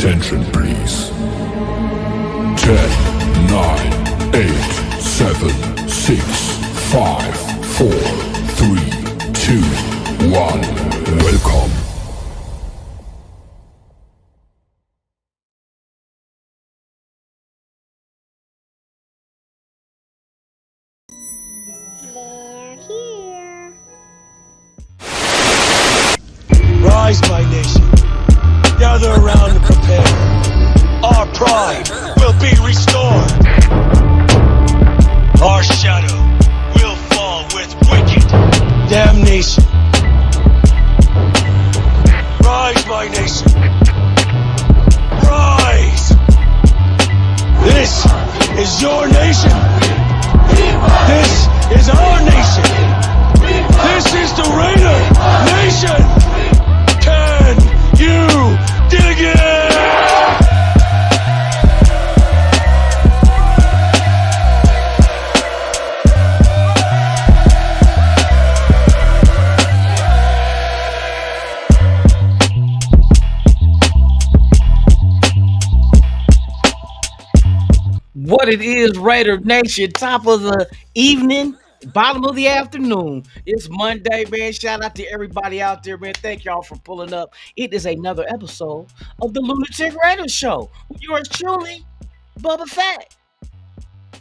Attention please. 10, 9, 8, 7, 6, 5, 4, 3, 2, 1. Welcome. They're here. Rise, my nation. Gather around and prepare. Our pride will be restored. Our shadow will fall with wicked damnation. Rise, my nation. Rise. This is your nation. This is our nation. This is the Raider Nation. Can you dig it? What it is, Raider Nation, top of the evening, bottom of the afternoon. It's Monday, man. Shout out to everybody out there, man. Thank y'all for pulling up. It is another episode of the Lunatik Raider Show. Yours truly, Bubba Fett.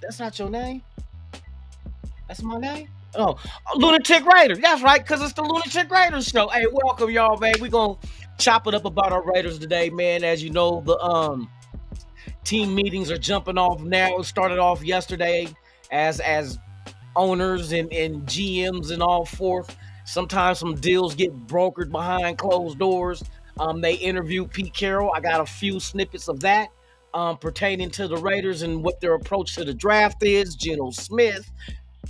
That's not your name? That's my name? Oh, Lunatik Raider. That's right, because it's the Lunatik Raider Show. Hey, welcome, y'all, man. We're going to chop it up about our Raiders today, man. As you know, the team meetings are jumping off now. It started off yesterday as owners and GMs and all forth. Sometimes some deals get brokered behind closed doors. They interviewed Pete Carroll. I got a few snippets of that pertaining to the Raiders and what their approach to the draft is. Geno Smith,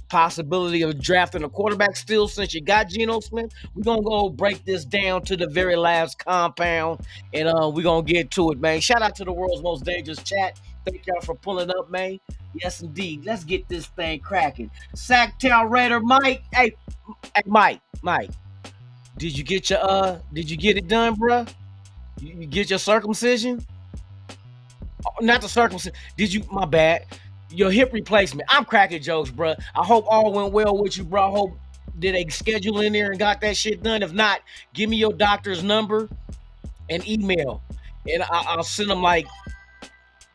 possibility of drafting a quarterback still since you got Geno Smith. We're going to go break this down to the very last compound, and we're going to get to it, man. Shout out to the world's most dangerous chat. Thank y'all for pulling up, man. Yes, indeed. Let's get this thing cracking. Sacktown Raider Mike. Hey, Mike. Did you get it done, bruh? You get your circumcision? Oh, not the circumcision. My bad. Your hip replacement. I'm cracking jokes, bro. I hope all went well with you, bro. I hope did they schedule in there and got that shit done. If not, give me your doctor's number and email, and I'll send them like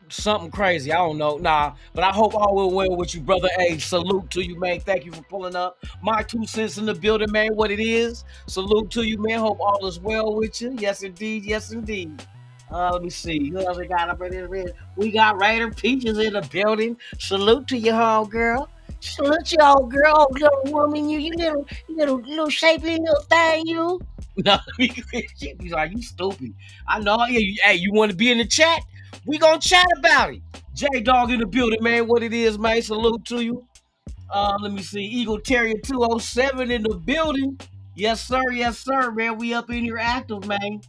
something crazy. I don't know, but I hope all went well with you, brother. Hey, salute to you, man. Thank you for pulling up. My 2 cents in the building, man. What it is. Salute to you, man. Hope all is well with you. Yes, indeed. Yes, indeed. Let me see. Who else we got up in here? We got Raider Peaches in the building. Salute to you, home girl. Salute you, old girl. Oh, little woman, you little shapely little thing, you. No, she's like, you stupid. I know. Hey, you want to be in the chat? We gonna chat about it. J-Dog in the building, man. What it is, man. Salute to you. Let me see. Eagle Terrier 207 in the building. Yes, sir, man. We up in here active, man.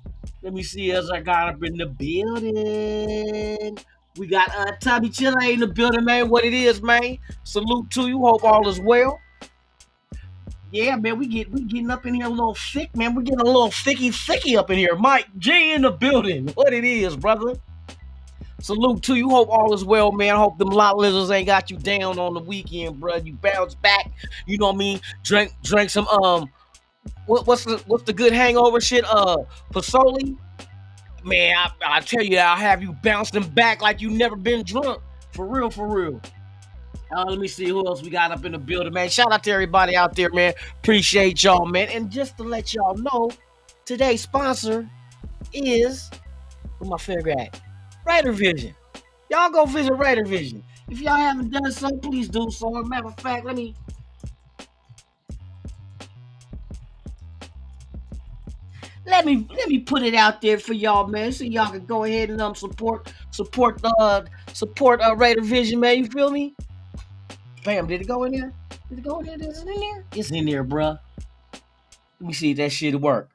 Let me see as I got up in the building. We got Tommy Chile in the building, man. What it is, man. Salute to you. Hope all is well. Yeah, man, we getting up in here a little thick, man. We're getting a little thicky up in here. Mike G in the building. What it is, brother. Salute to you. Hope all is well, man. Hope them lot lizards ain't got you down on the weekend, bro. You bounce back. You know what I mean? Drink some what's the good hangover shit? Pasoli. Man, I tell you, I'll have you bouncing back like you never been drunk. For real. Let me see who else we got up in the building, man. Shout out to everybody out there, man. Appreciate y'all, man. And just to let y'all know, today's sponsor is, where my finger at? Raider Vision. Y'all go visit Raider Vision. If y'all haven't done so, please do so. Matter of fact, let me put it out there for y'all, man, so y'all can go ahead and support Raider Vision, man. You feel me? Bam, did it go in there? Is it in there? It's in there, bruh. Let me see if that shit work.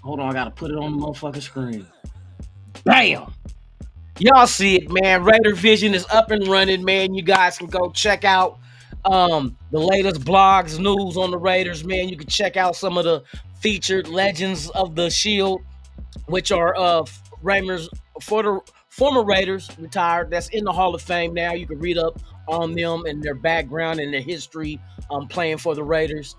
Hold on, I gotta put it on the motherfucking screen. Bam! Y'all see it, man. Raider Vision is up and running, man. You guys can go check out the latest blogs, news on the Raiders, man. You can check out some of the featured Legends of the Shield, which are Raiders for the former Raiders retired that's in the Hall of Fame now. You can read up on them and their background and their history playing for the Raiders,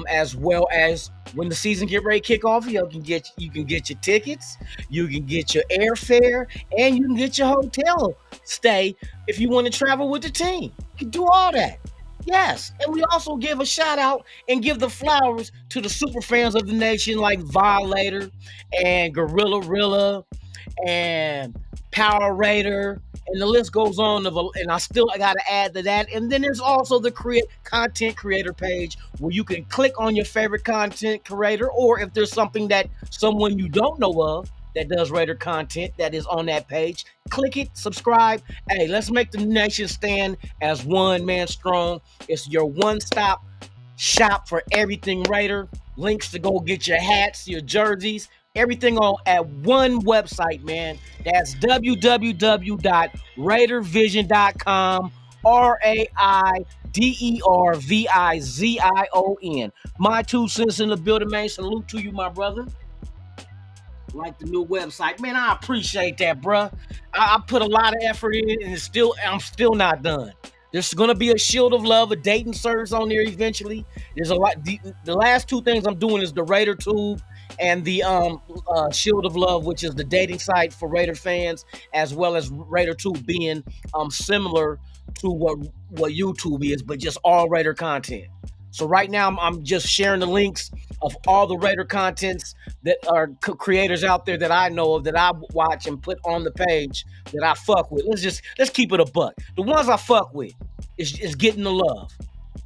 as well as when the season get ready to kick off. You can get your tickets, you can get your airfare, and you can get your hotel stay if you want to travel with the team. You can do all that. Yes, and we also give a shout out and give the flowers to the super fans of the nation like Violator and Gorilla Rilla and Power Raider, and the list goes on. And I got to add to that. And then there's also the content creator page where you can click on your favorite content creator, or if there's something that someone you don't know of that does Raider content that is on that page, click it, subscribe. Hey, let's make the nation stand as one man strong. It's your one-stop shop for everything Raider. Links to go get your hats, your jerseys, everything on at one website, man. That's www.raidervision.com. RAIDERVIZION. My 2 cents in the building, man. Salute to you, my brother. Like the new website, man. I appreciate that, bruh. I put a lot of effort in it, and I'm still not done. There's gonna be a Shield of Love, a dating service on there eventually. There's a lot. The last 2 things I'm doing is the Raider Tube and the Shield of Love, which is the dating site for Raider fans, as well as Raider Tube being similar to what YouTube is, but just all Raider content. So right now I'm just sharing the links of all the Raider contents that are creators out there that I know of, that I watch and put on the page that I fuck with. Let's keep it a buck. The ones I fuck with is getting the love.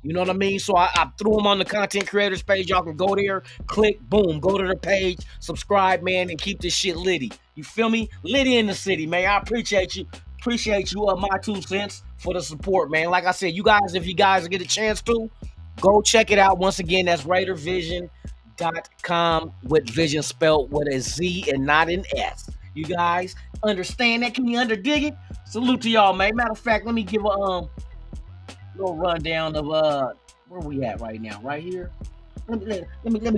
You know what I mean? So I threw them on the content creators page. Y'all can go there, click, boom, go to the page, subscribe, man, and keep this shit litty. You feel me? Litty in the city, man. I appreciate you. Appreciate you, my 2 cents for the support, man. Like I said, you guys, if you guys get a chance to, go check it out. Once again, that's RaiderVision.com with vision spelled with a Z and not an S. You guys understand that? Can you dig it? Salute to y'all, man. Matter of fact, let me give a little rundown of where we at right now. Right here. Let me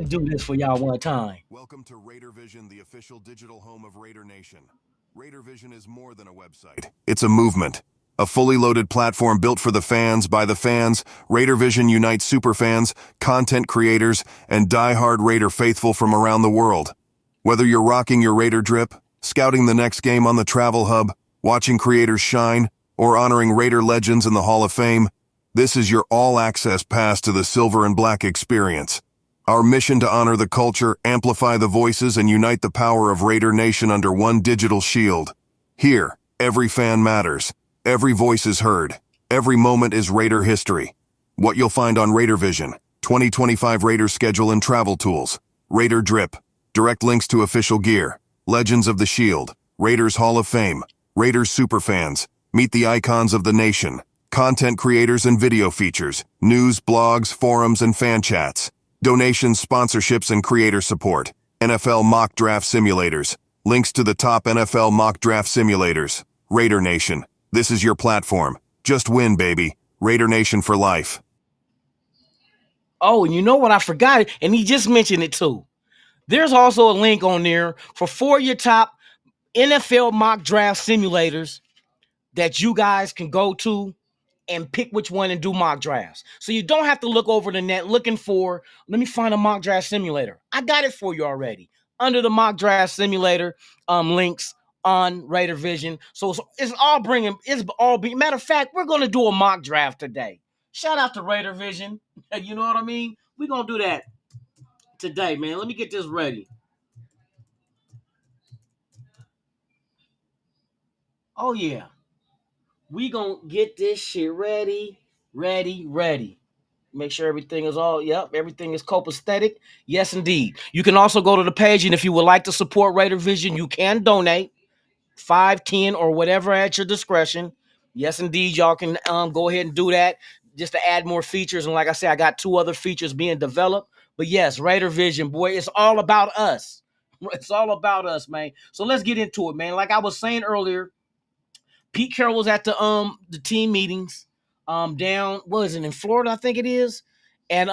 do this for y'all one time. Welcome to Raider Vision, the official digital home of Raider Nation. Raider Vision is more than a website. It's a movement. A fully loaded platform built for the fans, by the fans. Raider Vision unites superfans, content creators, and die-hard Raider faithful from around the world. Whether you're rocking your Raider drip, scouting the next game on the Travel Hub, watching creators shine, or honoring Raider legends in the Hall of Fame, this is your all-access pass to the Silver and Black experience. Our mission to honor the culture, amplify the voices, and unite the power of Raider Nation under one digital shield. Here, every fan matters. Every voice is heard. Every moment is Raider history. What you'll find on Raider Vision: 2025 Raider schedule and travel tools, Raider drip, direct links to official gear, Legends of the Shield, Raiders Hall of Fame, Raiders superfans, meet the icons of the nation, content creators and video features, news, blogs, forums, and fan chats, donations, sponsorships, and creator support, NFL mock draft simulators, links to the top NFL mock draft simulators. Raider Nation. This is your platform. Just win, baby. Raider Nation for life. Oh, and you know what? I forgot it, and he just mentioned it too. There's also a link on there for 4 of your top NFL mock draft simulators that you guys can go to and pick which one and do mock drafts. So you don't have to look over the net looking for, let me find a mock draft simulator. I got it for you already under the mock draft simulator links on Raider Vision. So it's all being, matter of fact, we're going to do a mock draft today. Shout out to Raider Vision. You know what I mean? We're going to do that today, man. Let me get this ready. Oh, yeah. We going to get this shit ready. Make sure everything is everything is copacetic. Yes, indeed. You can also go to the page, and if you would like to support Raider Vision, you can donate. 5, 10, or whatever at your discretion. Yes, indeed, y'all can go ahead and do that just to add more features. And like I said, I got 2 other features being developed. But yes, Raider Vision, boy, it's all about us. It's all about us, man. So let's get into it, man. Like I was saying earlier, Pete Carroll was at the team meetings down, what is it, in Florida, I think it is. And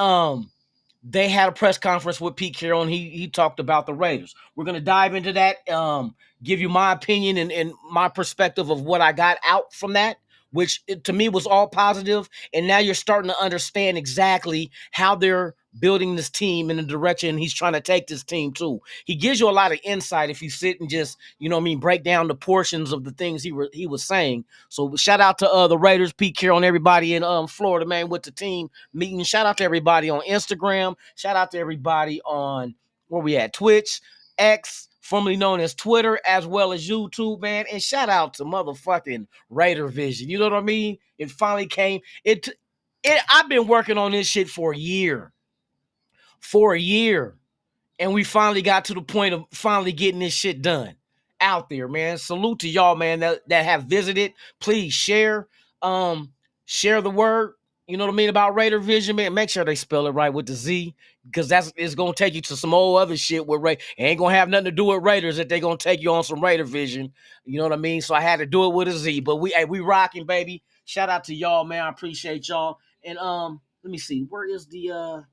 they had a press conference with Pete Carroll, and he talked about the Raiders. We're gonna dive into that, give you my opinion and my perspective of what I got out from that, which to me was all positive. And now you're starting to understand exactly how they're building this team in the direction he's trying to take this team to. He gives you a lot of insight if you sit and just, you know what I mean, break down the portions of the things he was saying. So shout out to the Raiders, Pete Carroll, and everybody in Florida, man, with the team meeting. Shout out to everybody on Instagram. Shout out to everybody on where we at, Twitch, X, formerly known as Twitter, as well as YouTube, man. And shout out to motherfucking Raider Vision. You know what I mean? It finally came. I've been working on this shit for a year. And we finally got to the point of finally getting this shit done out there, man. Salute to y'all, man, that have visited. Please share the word, you know what I mean, about Raider Vision, man. Make sure they spell it right with the Z, because it's gonna take you to some old other shit with Ray. It ain't gonna have nothing to do with Raiders if they gonna take you on some Raider Vision. You know what I mean? So I had to do it with a Z. But we rocking, baby. Shout out to y'all, man. I appreciate y'all. And let me see, where is the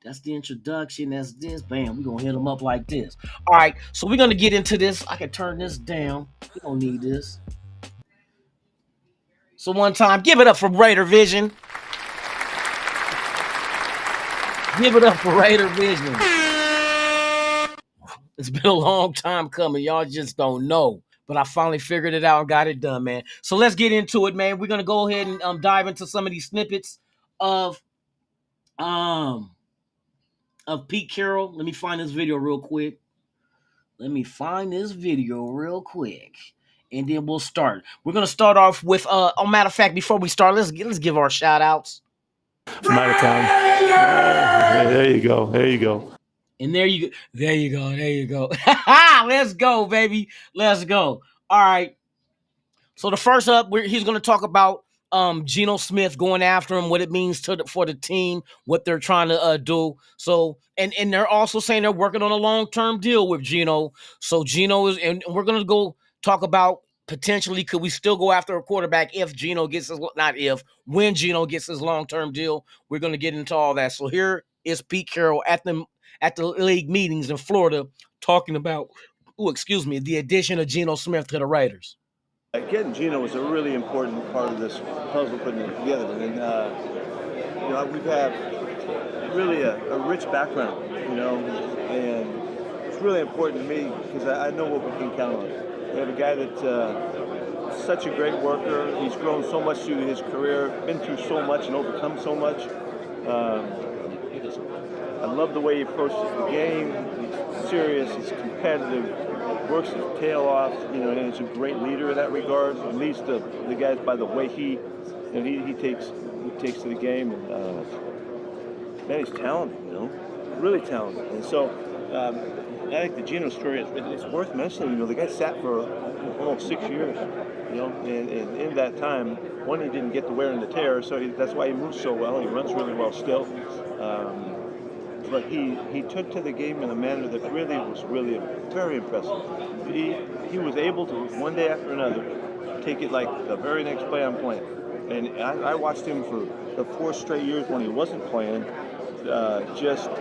that's the introduction. That's this. Bam. We're going to hit them up like this. All right. So we're going to get into this. I can turn this down. We don't need this. So one time, give it up for Raider Vision. Give it up for Raider Vision. It's been a long time coming. Y'all just don't know. But I finally figured it out and got it done, man. So let's get into it, man. We're going to go ahead and dive into some of these snippets of Pete Carroll. Let me find this video real quick. And then we'll start. We're gonna start off with matter of fact, before we start, let's give our shout outs. From out of town. There you go. And there you go. Let's go, baby. Let's go. All right. So the first up, he's gonna talk about Geno Smith going after him, what it means for the team, what they're trying to do. So and they're also saying they're working on a long-term deal with Geno. So Geno is, and we're gonna go talk about potentially could we still go after a quarterback if Geno gets his, not if, when Geno gets his long-term deal. We're gonna get into all that. So here is Pete Carroll at the league meetings in Florida talking about the addition of Geno Smith to the Raiders. Getting Geno was a really important part of this puzzle, putting it together. And, we've had really a rich background, and it's really important to me because I know what we can count on. We have a guy that's such a great worker. He's grown so much through his career, been through so much and overcome so much. I love the way he approaches the game. He's serious, he's competitive, works his tail off, and he's a great leader in that regard. He leads the guys by the way he takes to the game. And man, he's talented, really talented. And so I think the Geno story it's worth mentioning. The guy sat for almost 6 years, and in that time, one, he didn't get the wear and the tear, so that's why he moves so well. He runs really well still. But he took to the game in a manner that was very impressive. He was able to, one day after another, take it like the very next play I'm playing. And I watched him for the 4 straight years when he wasn't playing, just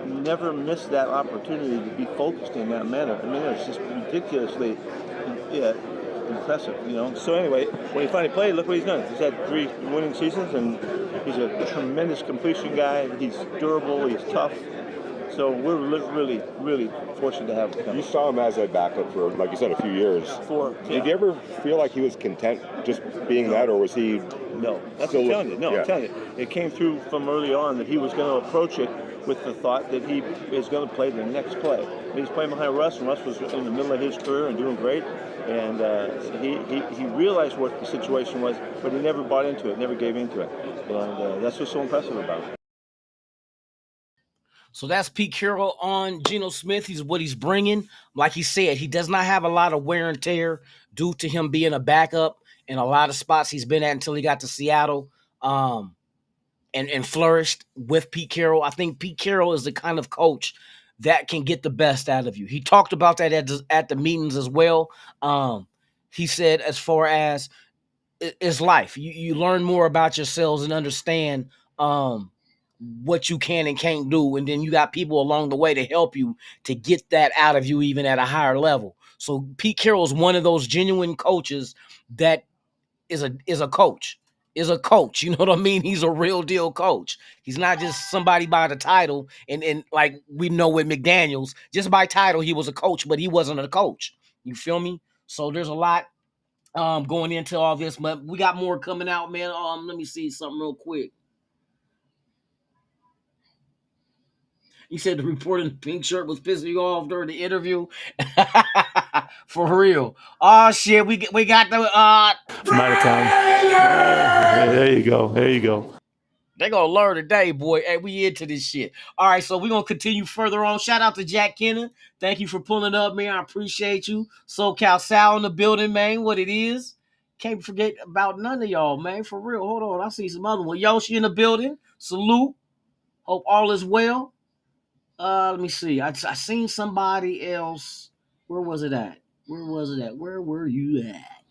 never missed that opportunity to be focused in that manner. I mean, it's just ridiculously impressive, So anyway, when he finally played, look what he's done. He's had 3 winning seasons, and he's a tremendous completion guy. He's durable. He's tough. So we're really, really fortunate to have him. You saw him as a backup for, like you said, a few years. Did you ever feel like he was content just being that, or was he? No, that's what I'm telling you. No, I'm telling you. It came through from early on that he was going to approach it with the thought that he is going to play the next play. And he's playing behind Russ, and Russ was in the middle of his career and doing great. And he realized what the situation was, but he never bought into it, never gave into it. And that's what's so impressive about it. So that's Pete Carroll on Geno Smith. What he's bringing. Like he said, he does not have a lot of wear and tear due to him being a backup in a lot of spots he's been at until he got to Seattle and flourished with Pete Carroll. I think Pete Carroll is the kind of coach that can get the best out of you. He talked about that at the meetings as well. He said as far as it's life, you learn more about yourselves and understand what you can and can't do, and then you got people along the way to help you to get that out of you even at a higher level. So Pete Carroll is one of those genuine coaches that is a coach. Is a coach. You know what I mean? He's a real deal coach. He's not just somebody by the title and like we know with McDaniels, just by title he was a coach, but he wasn't a coach. You feel me? So there's a lot going into all this, but we got more coming out, man. Let me see something real quick. You said the reporter in the pink shirt was pissing you off during the interview. For real. Oh shit, we got the From out of town. There you go. There you go. they gonna learn today, boy. Hey, we into this shit. All right, so we're gonna continue further on. Shout out to Jack Kennan. Thank you for pulling up, man. I appreciate you. SoCal Sal in the building, man. What it is. Can't forget about none of y'all, man. For real. Hold on. I see some other one. Yoshi in the building. Salute. Hope all is well. Let me see. I seen somebody else. Where was it at? Where was it at? Where were you at?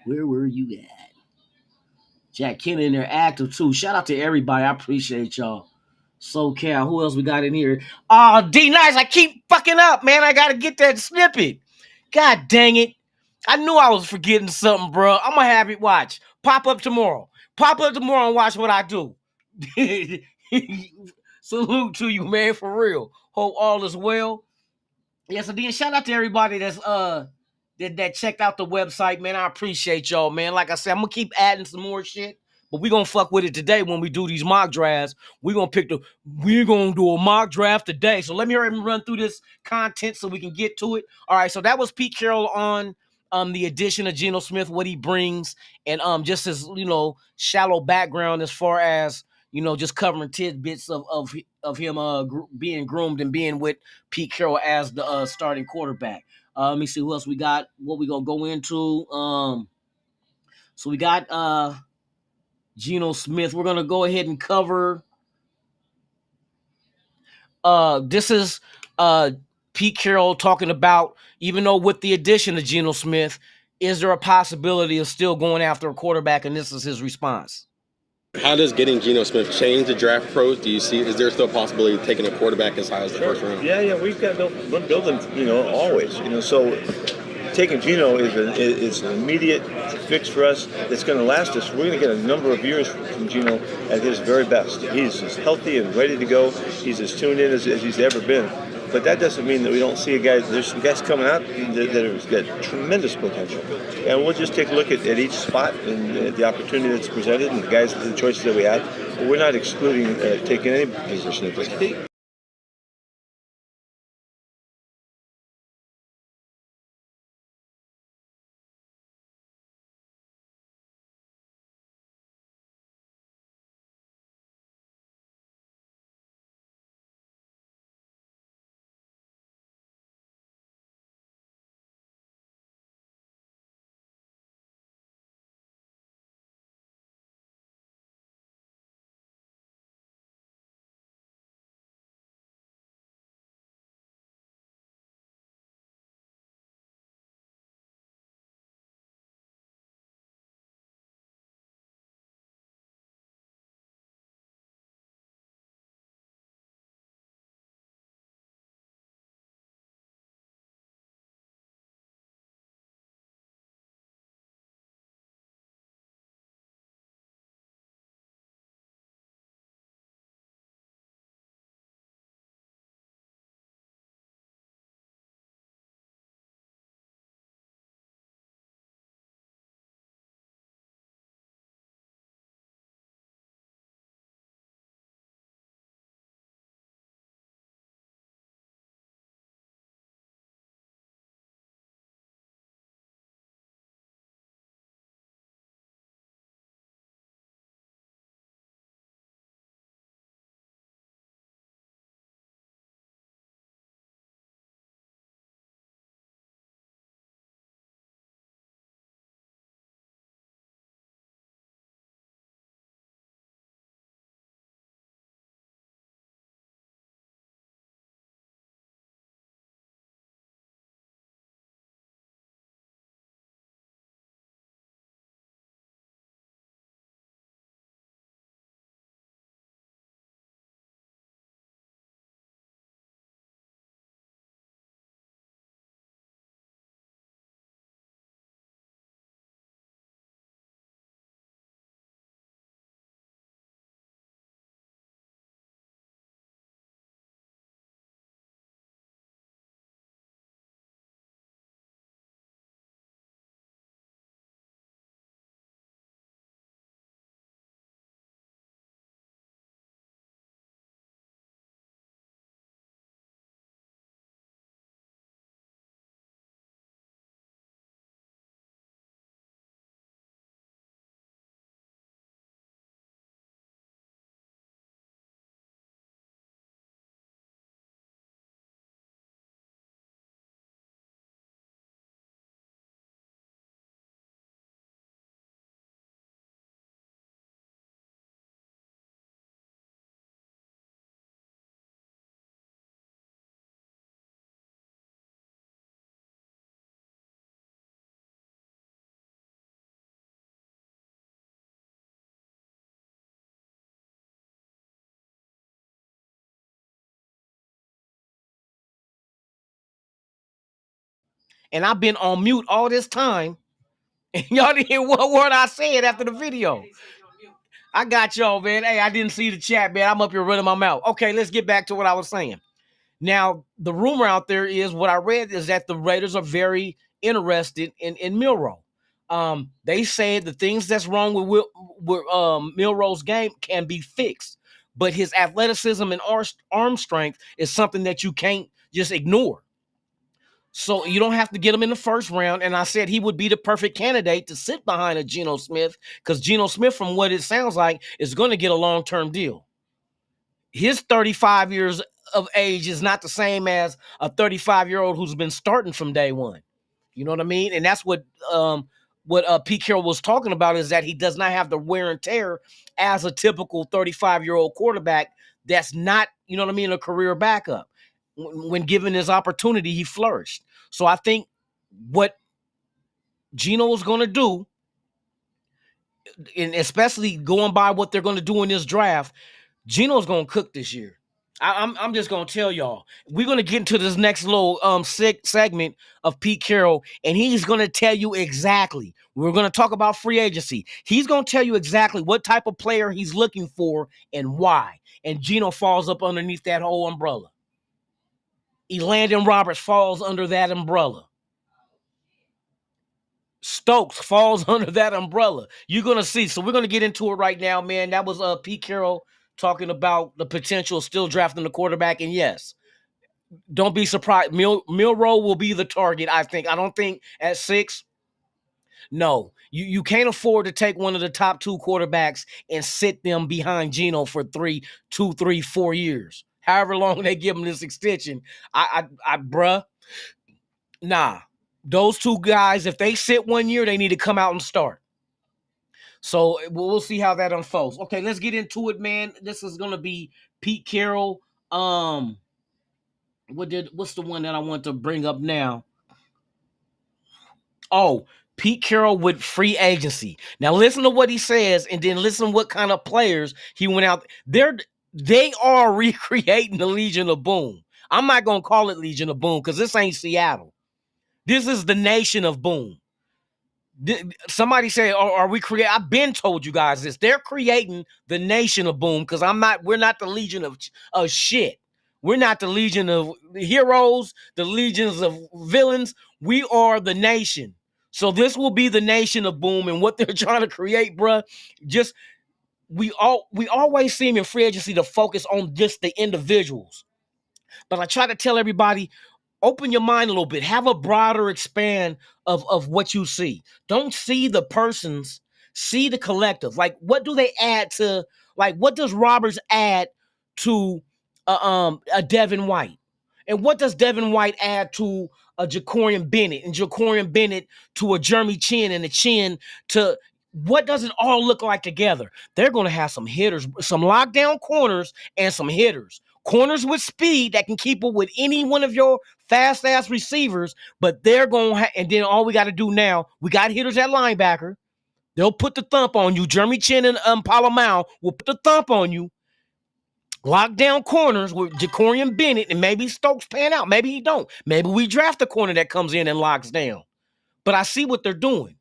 Where were you at? Jack Kennan in there active too. Shout out to everybody. I appreciate y'all. SoCal. Who else we got in here? D Nice. I keep fucking up, man. I gotta get that snippet. God dang it. I knew I was forgetting something, bro. I'm gonna have it watch. Pop up tomorrow. Pop up tomorrow and watch what I do. Salute to you, man, for real. Hope all is well. Yes, and then shout out to everybody that's that checked out the website, man. I appreciate y'all, man. Like I said, I'm gonna keep adding some more shit, but we're gonna fuck with it today when we do these mock drafts. We're gonna do a mock draft today. So let me hurry and run through this content so we can get to it. All right, so that was Pete Carroll on the addition of Geno Smith, what he brings, and just his shallow background as far as just covering tidbits of him being groomed and being with Pete Carroll as the starting quarterback. Let me see who else we got. What we gonna go into? So we got Geno Smith. We're gonna go ahead and cover. This is Pete Carroll talking about, even though with the addition of Geno Smith, is there a possibility of still going after a quarterback? And this is his response. How does getting Geno Smith change the draft approach? Do you see? Is there still a possibility of taking a quarterback as high as the first round? Yeah, we've got we're building, always, So taking Geno is an immediate fix for us. It's going to last us. We're going to get a number of years from Geno at his very best. He's as healthy and ready to go. He's as tuned in as he's ever been. But that doesn't mean that we don't see a guy. There's some guys coming out that have got tremendous potential, and we'll just take a look at each spot and the opportunity that's presented and the choices that we have. But we're not excluding taking any position at this point. and I've been on mute all this time, and y'all didn't hear what word I said after the video. I got y'all, man. Hey, I didn't see the chat, man. I'm up here running my mouth. Okay, let's get back to what I was saying. Now, the rumor out there is, what I read is that the Raiders are very interested in Milroe. They said the things that's wrong with Milroe's game can be fixed, but his athleticism and arm strength is something that you can't just ignore. So you don't have to get him in the first round. And I said he would be the perfect candidate to sit behind a Geno Smith, because Geno Smith, from what it sounds like, is going to get a long-term deal. His 35 years of age is not the same as a 35-year-old who's been starting from day one. You know what I mean? And that's what Pete Carroll was talking about, is that he does not have the wear and tear as a typical 35-year-old quarterback that's not, you know what I mean, a career backup. When given his opportunity, he flourished. So I think what Geno is going to do, and especially going by what they're going to do in this draft, Geno's going to cook this year. I'm just going to tell y'all. We're going to get into this next little segment of Pete Carroll, and he's going to tell you exactly. We're going to talk about free agency. He's going to tell you exactly what type of player he's looking for and why. And Geno falls up underneath that whole umbrella. Elandon Roberts falls under that umbrella. Stokes falls under that umbrella. You're going to see. So we're going to get into it right now, man. That was Pete Carroll talking about the potential of still drafting the quarterback. And yes, don't be surprised. Milroe will be the target, I think. I don't think at 6. No, you can't afford to take one of the top 2 quarterbacks and sit them behind Geno for 2, 3, 4 years. However long they give him this extension. Bruh, nah. Those 2 guys, if they sit 1 year, they need to come out and start. So we'll see how that unfolds. Okay, let's get into it, man. This is gonna be Pete Carroll. What's the one that I want to bring up now? Oh, Pete Carroll with free agency. Now listen to what he says, and then listen what kind of players he went out. They are recreating the Legion of Boom. I'm not gonna call it Legion of Boom because this ain't Seattle. This is the Nation of Boom. Somebody say, are we creating? I've been told you guys this. They're creating the Nation of Boom, because we're not the Legion of shit. We're not the Legion of heroes, the legions of villains. We are the Nation. So this will be the Nation of Boom, and what they're trying to create, bruh, we always seem in free agency to focus on just the individuals. But I try to tell everybody, open your mind a little bit. Have a broader expand of what you see. Don't see the persons, see the collective. Like, what do they add to, like, what does Roberts add to a Devin White? And what does Devin White add to a Jacorian Bennett? And Jacorian Bennett to a Jeremy Chin, and a Chin to, what does it all look like together? They're going to have some hitters, some lockdown corners, and some hitters. Corners with speed that can keep up with any one of your fast-ass receivers, but they're going to and then all we got to do now, we got hitters at linebacker. They'll put the thump on you. Jeremy Chin and Palomau will put the thump on you. Lockdown corners with Jacorian Bennett, and maybe Stokes pan out. Maybe he don't. Maybe we draft a corner that comes in and locks down. But I see what they're doing.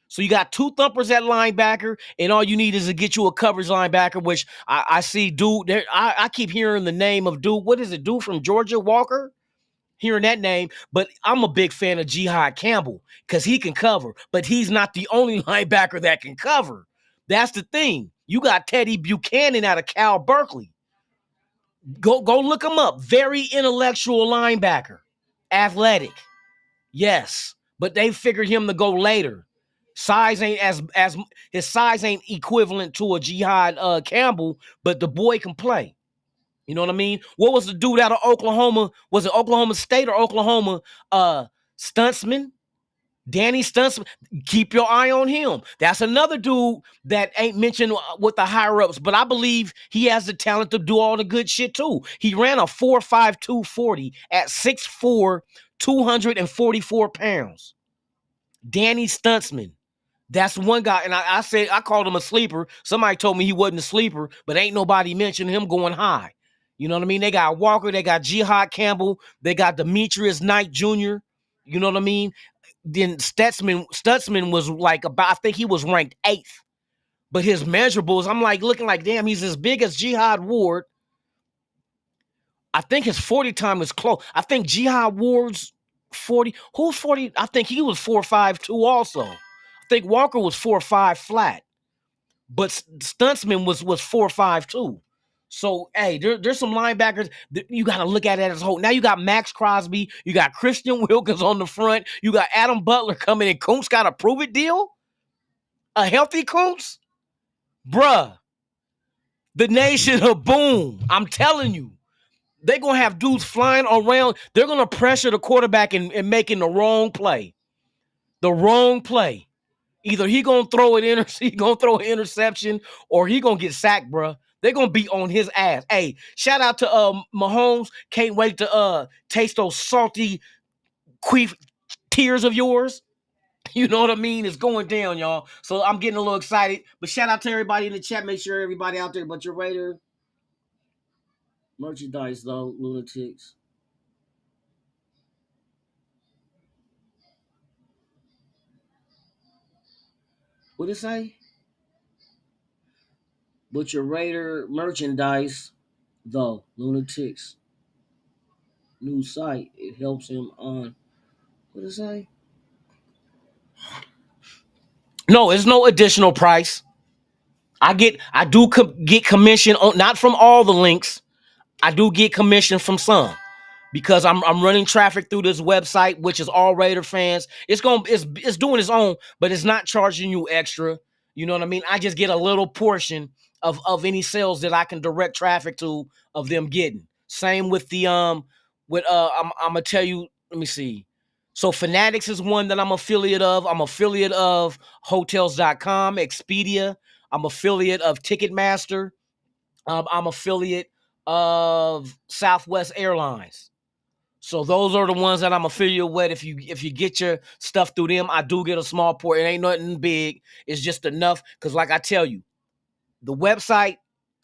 So you got 2 thumpers at linebacker, and all you need is to get you a coverage linebacker, which I see dude there. I keep hearing the name of dude. What is it, dude from Georgia, Walker? Hearing that name, but I'm a big fan of Jihad Campbell because he can cover, but he's not the only linebacker that can cover. That's the thing. You got Teddy Buchanan out of Cal Berkeley. Go look him up. Very intellectual linebacker. Athletic. Yes, but they figured him to go later. Size ain't as his size ain't equivalent to a Jihad Campbell, but the boy can play. You know what I mean? What was the dude out of Oklahoma? Was it Oklahoma State or Oklahoma? Stuntsman? Danny Stuntsman. Keep your eye on him. That's another dude that ain't mentioned with the higher ups, but I believe he has the talent to do all the good shit too. He ran a 4.52 40 at 6'4", 244 pounds. Danny Stuntsman. That's one guy, and I called him a sleeper. Somebody told me he wasn't a sleeper, but ain't nobody mentioned him going high. You know what I mean? They got Walker, they got Jihad Campbell, they got Demetrius Knight Jr., You know what I mean? Then Stutzman was like about, I think he was ranked 8th. But his measurables, I'm like looking like, damn, he's as big as Jihad Ward. I think his 40 time is close. I think Jihad Ward's 40. Who's 40? I think he was 4.52 also. I think Walker was 4.5 flat. But Stuntsman was 4.52. So, hey, there's some linebackers that you got to look at it as a whole. Now you got Max Crosby. You got Christian Wilkins on the front. You got Adam Butler coming in. Kuntz got a prove-it deal? A healthy Kuntz? Bruh. The nation of boom. I'm telling you. They're going to have dudes flying around. They're going to pressure the quarterback and making the wrong play. The wrong play. Either he going to throw an interception or he going to get sacked, bro. They're going to be on his ass. Hey, shout out to Mahomes. Can't wait to taste those salty queef tears of yours. You know what I mean? It's going down, y'all. So I'm getting a little excited. But shout out to everybody in the chat. Make sure everybody out there but your Raider merchandise, though, Lunatics. What it say? But your Raider merchandise, though, Lunatics. New site. It helps him on. What it say? No, it's no additional price. I do get commission on, not from all the links. I do get commission from some. Because I'm running traffic through this website, which is all Raider fans. It's doing its own, but it's not charging you extra. You know what I mean? I just get a little portion of any sales that I can direct traffic to of them getting. Same with the I'm gonna tell you, let me see. So Fanatics is one that I'm affiliate of. I'm affiliate of Hotels.com, Expedia. I'm affiliate of Ticketmaster. I'm affiliate of Southwest Airlines. So those are the ones that I'm affiliated with. If you get your stuff through them, I do get a small port. It ain't nothing big. It's just enough. Because like I tell you, the website,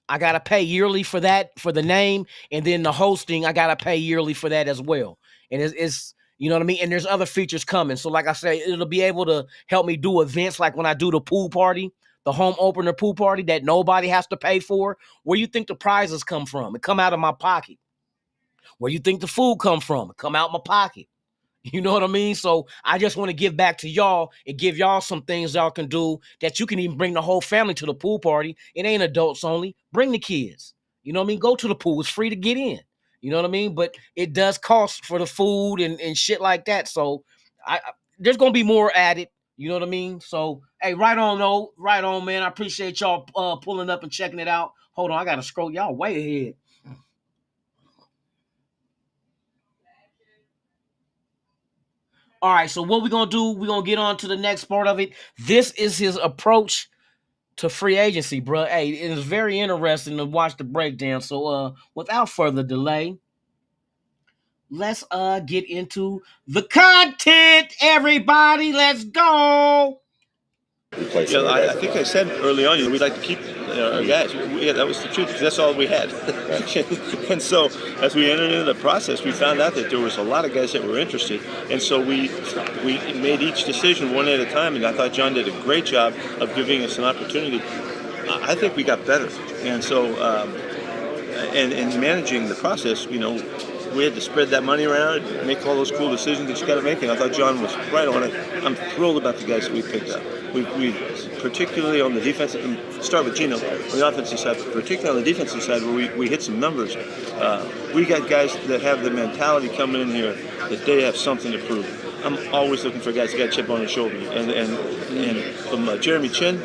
I got to pay yearly for that, for the name. And then the hosting, I got to pay yearly for that as well. And it's you know what I mean? And there's other features coming. So like I say, it'll be able to help me do events like when I do the pool party, the home opener pool party that nobody has to pay for. Where you think the prizes come from? It come out of my pocket. Where you think the food come from? It come out my pocket. You know what I mean? So I just want to give back to y'all and give y'all some things y'all can do that you can even bring the whole family to the pool party. It ain't adults only. Bring the kids. You know what I mean? Go to the pool. It's free to get in. You know what I mean? But it does cost for the food and shit like that. So there's going to be more added. You know what I mean? So, hey, right on, though. Right on, man. I appreciate y'all pulling up and checking it out. Hold on. I got to scroll y'all way ahead. All right, so what we're going to do, we're going to get on to the next part of it. This is his approach to free agency, bro. Hey, it is very interesting to watch the breakdown. So without further delay, let's get into the content, everybody. Let's go. Yeah, I think I said early on, we'd like to keep our guys. That was the truth, because that's all we had. And so, as we entered into the process, we found out that there was a lot of guys that were interested. And so we made each decision one at a time, and I thought John did a great job of giving us an opportunity. I think we got better. And so, and managing the process, we had to spread that money around, make all those cool decisions that you got to make, and I thought John was right on it. I'm thrilled about the guys that we picked up. We particularly on the defensive, start with Gino, on the offensive side, particularly on the defensive side where we hit some numbers. We got guys that have the mentality coming in here that they have something to prove. I'm always looking for guys that got a chip on their shoulder. And from Jeremy Chin,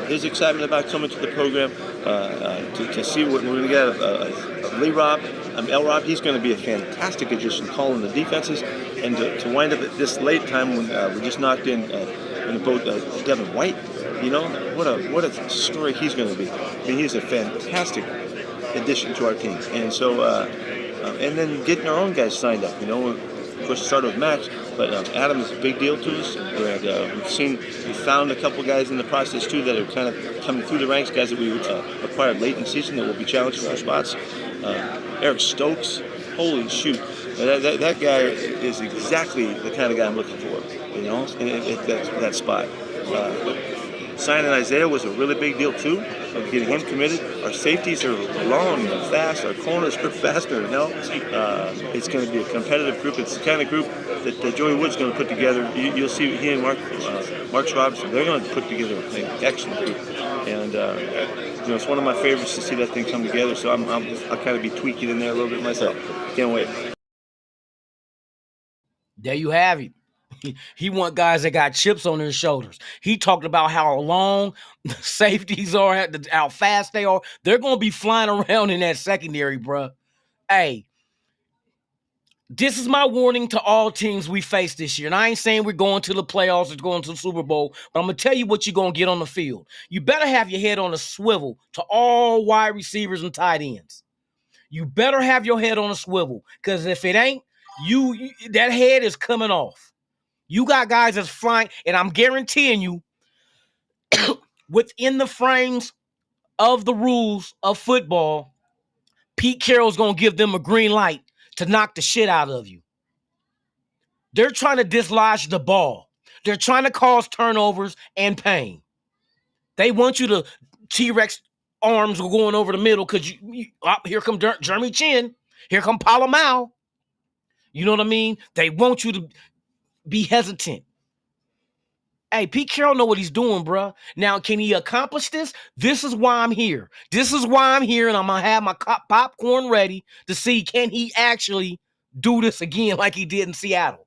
his excitement about coming to the program, to see what we're going to get Lee Rob, L-Rob, he's going to be a fantastic addition calling the defenses. And to wind up at this late time when we just knocked in both Devin White, what a story he's going to be. I mean, he's a fantastic addition to our team. And so, and then getting our own guys signed up, Of course, it started with Max, but Adam is a big deal to us. And, we found a couple guys in the process, too, that are kind of coming through the ranks, guys that we acquired late in the season that will be challenged for spots. Eric Stokes, holy shoot. That guy is exactly the kind of guy I'm looking for, you know, at that spot. Signing Isaiah was a really big deal too. Getting him committed. Our safeties are long and fast. Our corners are faster. You know, it's going to be a competitive group. It's the kind of group that Joey Wood's going to put together. You'll see he and Mark Robinson. They're going to put together an excellent group. And you know, it's one of my favorites to see that thing come together. So I'll kind of be tweaking in there a little bit myself. Can't wait. There you have it. He want guys that got chips on their shoulders. He talked about how long the safeties are, how fast they are. They're going to be flying around in that secondary, bruh. Hey, this is my warning to all teams we face this year. And I ain't saying we're going to the playoffs or going to the Super Bowl, but I'm going to tell you what you're going to get on the field. You better have your head on a swivel to all wide receivers and tight ends. You better have your head on a swivel, because if it ain't, that head is coming off. You got guys that's flying, and I'm guaranteeing you, within the frames of the rules of football, Pete Carroll's going to give them a green light to knock the shit out of you. They're trying to dislodge the ball. They're trying to cause turnovers and pain. They want you to T-Rex arms going over the middle because here come Jeremy Chin. Here come Palomau. You know what I mean? They want you to be hesitant. Hey, Pete Carroll know what he's doing, bro. Now, can he accomplish this? This is why I'm here. This is why I'm here, and I'm going to have my popcorn ready to see, can he actually do this again like he did in Seattle?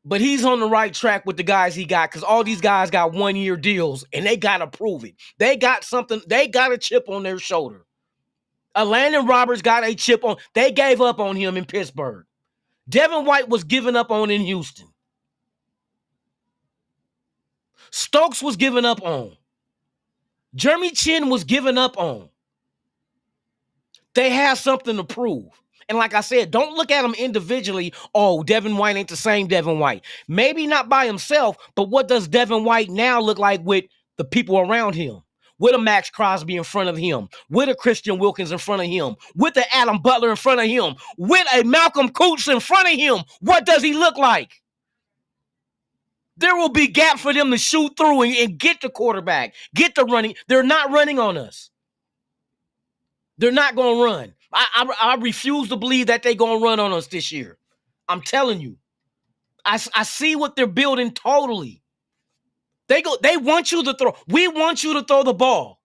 But he's on the right track with the guys he got, because all these guys got one-year deals, and they got to prove it. They got something. They got a chip on their shoulder. Landon Roberts got a chip on. They gave up on him in Pittsburgh. Devin White was given up on in Houston. Stokes was given up on. Jeremy Chin was given up on. They have something to prove. And like I said, don't look at them individually. Oh, Devin White ain't the same Devin White. Maybe not by himself, but what does Devin White now look like with the people around him? With a Max Crosby in front of him, with a Christian Wilkins in front of him, with a Adam Butler in front of him, with a Malcolm Coots in front of him. What does he look like? There will be gap for them to shoot through and get the quarterback, get the running. They're not running on us. They're not going to run. I refuse to believe that they're going to run on us this year. I'm telling you. I see what they're building totally. They want you to throw. We want you to throw the ball.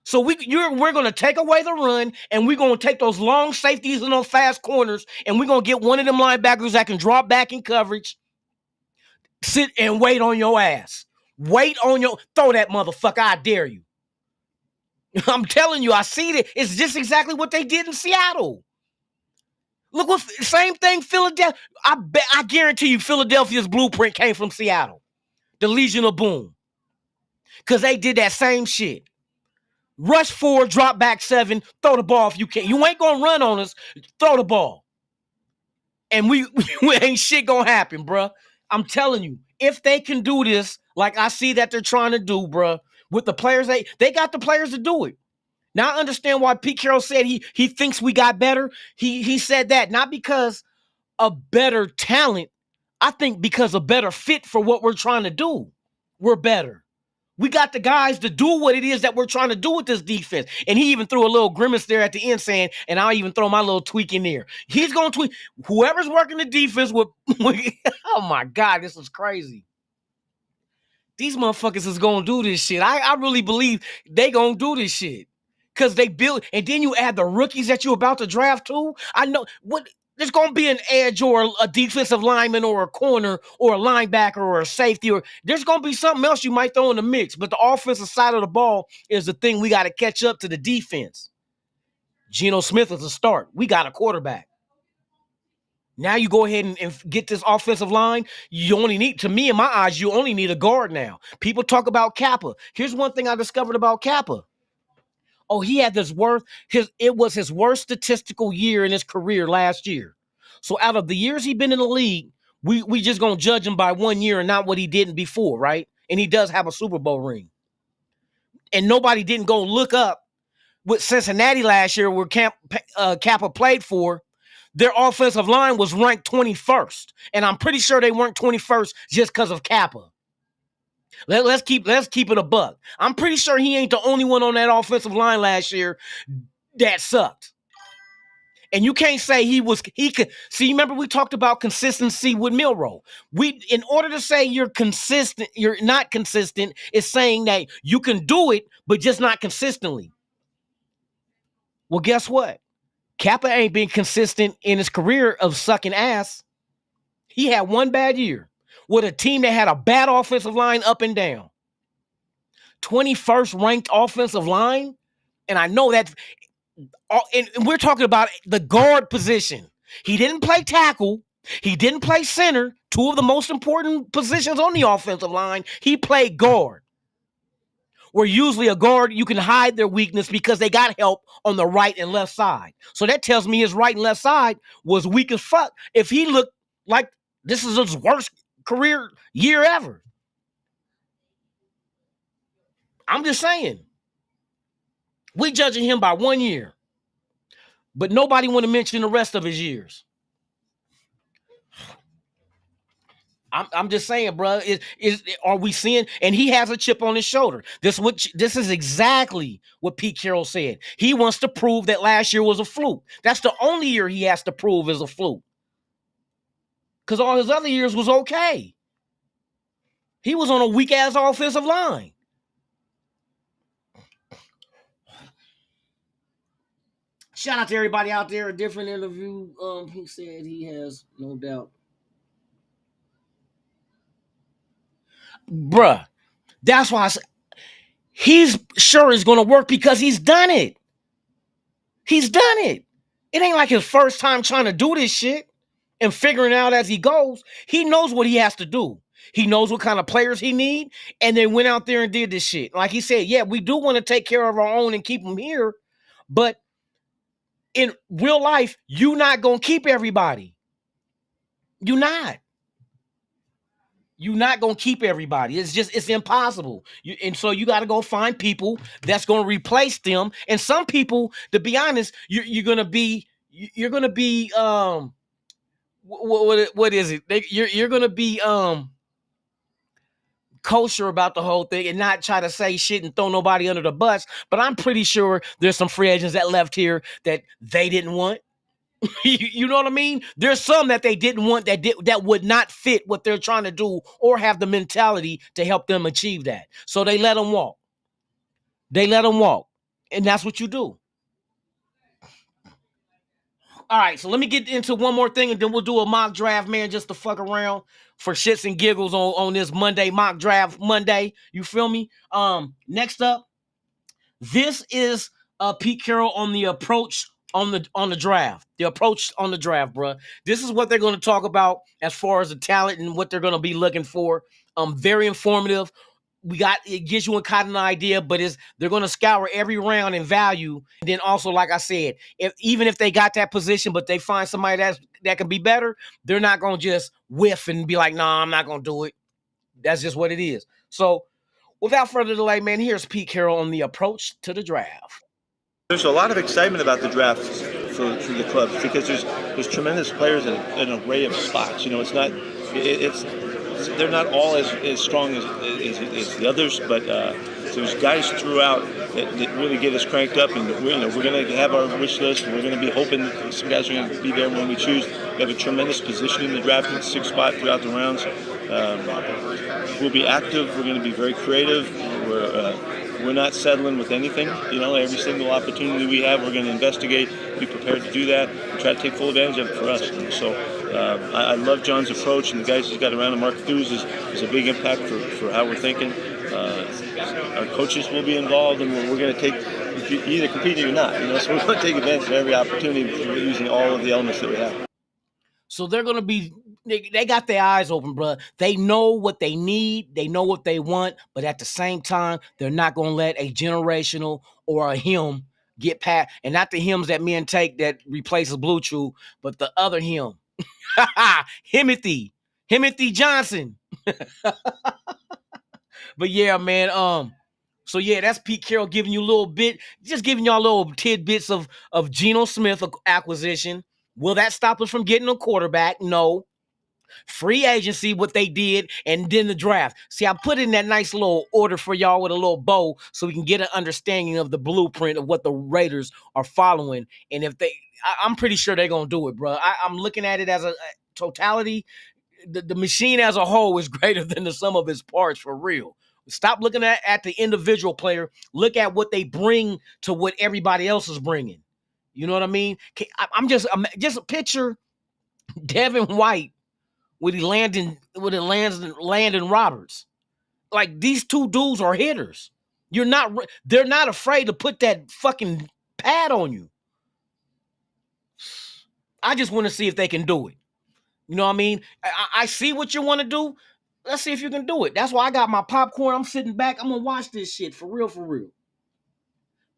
So we're going to take away the run, and we're going to take those long safeties and those fast corners, and we're going to get one of them linebackers that can drop back in coverage, sit and wait on your ass. Throw that motherfucker. I dare you. I'm telling you, I see it. It's just exactly what they did in Seattle. Look what same thing Philadelphia. I guarantee you Philadelphia's blueprint came from Seattle. The Legion of Boom. Because they did that same shit. Rush 4, drop back 7, throw the ball if you can. You ain't gonna run on us. Throw the ball. And we ain't shit gonna happen, bruh. I'm telling you, if they can do this, like I see that they're trying to do, bruh, with the players, they got the players to do it. Now I understand why Pete Carroll said he thinks we got better. He said that not because of better talent. I think because of better fit for what we're trying to do. We're better. We got the guys to do what it is that we're trying to do with this defense. And he even threw a little grimace there at the end saying, and I'll even throw my little tweak in there. He's going to tweak. Whoever's working the defense with oh my God, this is crazy. These motherfuckers is going to do this shit. I really believe they going to do this shit. Because they build, and then you add the rookies that you're about to draft too. I know what there's going to be an edge or a defensive lineman or a corner or a linebacker or a safety, or there's going to be something else you might throw in the mix. But the offensive side of the ball is the thing we got to catch up to the defense. Geno Smith is a start. We got a quarterback. Now you go ahead and get this offensive line. You only need, to me in my eyes, you only need a guard now. People talk about Kappa. Here's one thing I discovered about Kappa. Oh, he had it was his worst statistical year in his career last year. So out of the years he's been in the league, we just gonna judge him by 1 year and not what he did before, right? And he does have a Super Bowl ring. And nobody didn't go look up with Cincinnati last year where Kappa played for. their offensive line was ranked 21st. And I'm pretty sure they weren't 21st just because of Kappa. Let's keep it a buck. I'm pretty sure he ain't the only one on that offensive line last year that sucked. And you can't say he could see. Remember, we talked about consistency with Milroe. In order to say you're consistent, you're not consistent, is saying that you can do it, but just not consistently. Well, guess what? Kappa ain't been consistent in his career of sucking ass. He had one bad year with a team that had a bad offensive line up and down. 21st ranked offensive line. And I know that, and we're talking about the guard position. He didn't play tackle. He didn't play center, two of the most important positions on the offensive line. He played guard. Where usually a guard, you can hide their weakness because they got help on the right and left side. So that tells me his right and left side was weak as fuck. If he looked like this is his worst career year ever. I'm just saying. We judging him by 1 year. But nobody want to mention the rest of his years. I'm just saying, bro. Are we seeing? And he has a chip on his shoulder. This is exactly what Pete Carroll said. He wants to prove that last year was a fluke. That's the only year he has to prove is a fluke. Because all his other years was okay. He was on a weak ass offensive line. Shout out to everybody out there. A different interview. He said he has no doubt. Bruh, that's why I said he's sure is going to work because he's done it. He's done it. It ain't like his first time trying to do this shit and figuring it out as he goes. He knows what he has to do. He knows what kind of players he need, and then went out there and did this shit. Like he said, yeah, we do want to take care of our own and keep them here, but in real life, you're not going to keep everybody. You're not. You're not going to keep everybody. It's impossible. And so you got to go find people that's going to replace them. And some people, to be honest, you're going to be, what is it? You're going to be, kosher about the whole thing and not try to say shit and throw nobody under the bus. But I'm pretty sure there's some free agents that left here that they didn't want. You know what I mean? There's some that they didn't want that would not fit what they're trying to do or have the mentality to help them achieve that. So they let them walk. And that's what you do. All right, so let me get into one more thing and then we'll do a mock draft, man, just to fuck around for shits and giggles on this Monday, mock draft Monday. You feel me? Next up, this is Pete Carroll on the approach on the draft. The approach on the draft, bro. This is what they're going to talk about as far as the talent and what they're going to be looking for. Very informative. It gives you a kind of an idea, but they're going to scour every round in value. And then also, like I said, even if they got that position, but they find somebody that can be better, they're not going to just whiff and be like, nah, I'm not going to do it. That's just what it is. So without further delay, man, here's Pete Carroll on the approach to the draft. There's a lot of excitement about the draft for the clubs because there's tremendous players in an array of spots. You know, they're not all as strong as the others, but there's guys throughout that really get us cranked up, and we're going to have our wish list, and we're going to be hoping that some guys are going to be there when we choose. We have a tremendous position in the draft, 6th spot throughout the rounds. We'll be active. We're going to be very creative. We're not settling with anything. You know, every single opportunity we have, we're going to investigate, be prepared to do that, and try to take full advantage of it for us. And so I love John's approach, and the guys he's got around him. Mark Thews is a big impact for how we're thinking. Our coaches will be involved, and we're going to take, you either compete or you're not. You know, so we're going to take advantage of every opportunity using all of the elements that we have. So they're going to be, they got their eyes open, bro. They know what they need. They know what they want. But at the same time, they're not going to let a generational or a hymn get past. And not the hymns that men take that replaces Blue Chew, but the other hymn. Himothy Johnson. But yeah, man. So yeah, that's Pete Carroll giving you a little bit, just giving y'all little tidbits of Geno Smith acquisition. Will that stop us from getting a quarterback? No. Free agency, what they did, and then the draft. See, I put in that nice little order for y'all with a little bow so we can get an understanding of the blueprint of what the Raiders are following. And if I'm pretty sure they're going to do it, bro. I'm looking at it as a totality. The machine as a whole is greater than the sum of its parts, for real. Stop looking at the individual player. Look at what they bring to what everybody else is bringing. You know what I mean? I'm just a picture Devin White with Landon Roberts. Like, these two dudes are hitters. They're not afraid to put that fucking pad on you. I just want to see if they can do it. You know what I mean? I see what you want to do. Let's see if you can do it. That's why I got my popcorn. I'm sitting back. I'm gonna watch this shit for real, for real.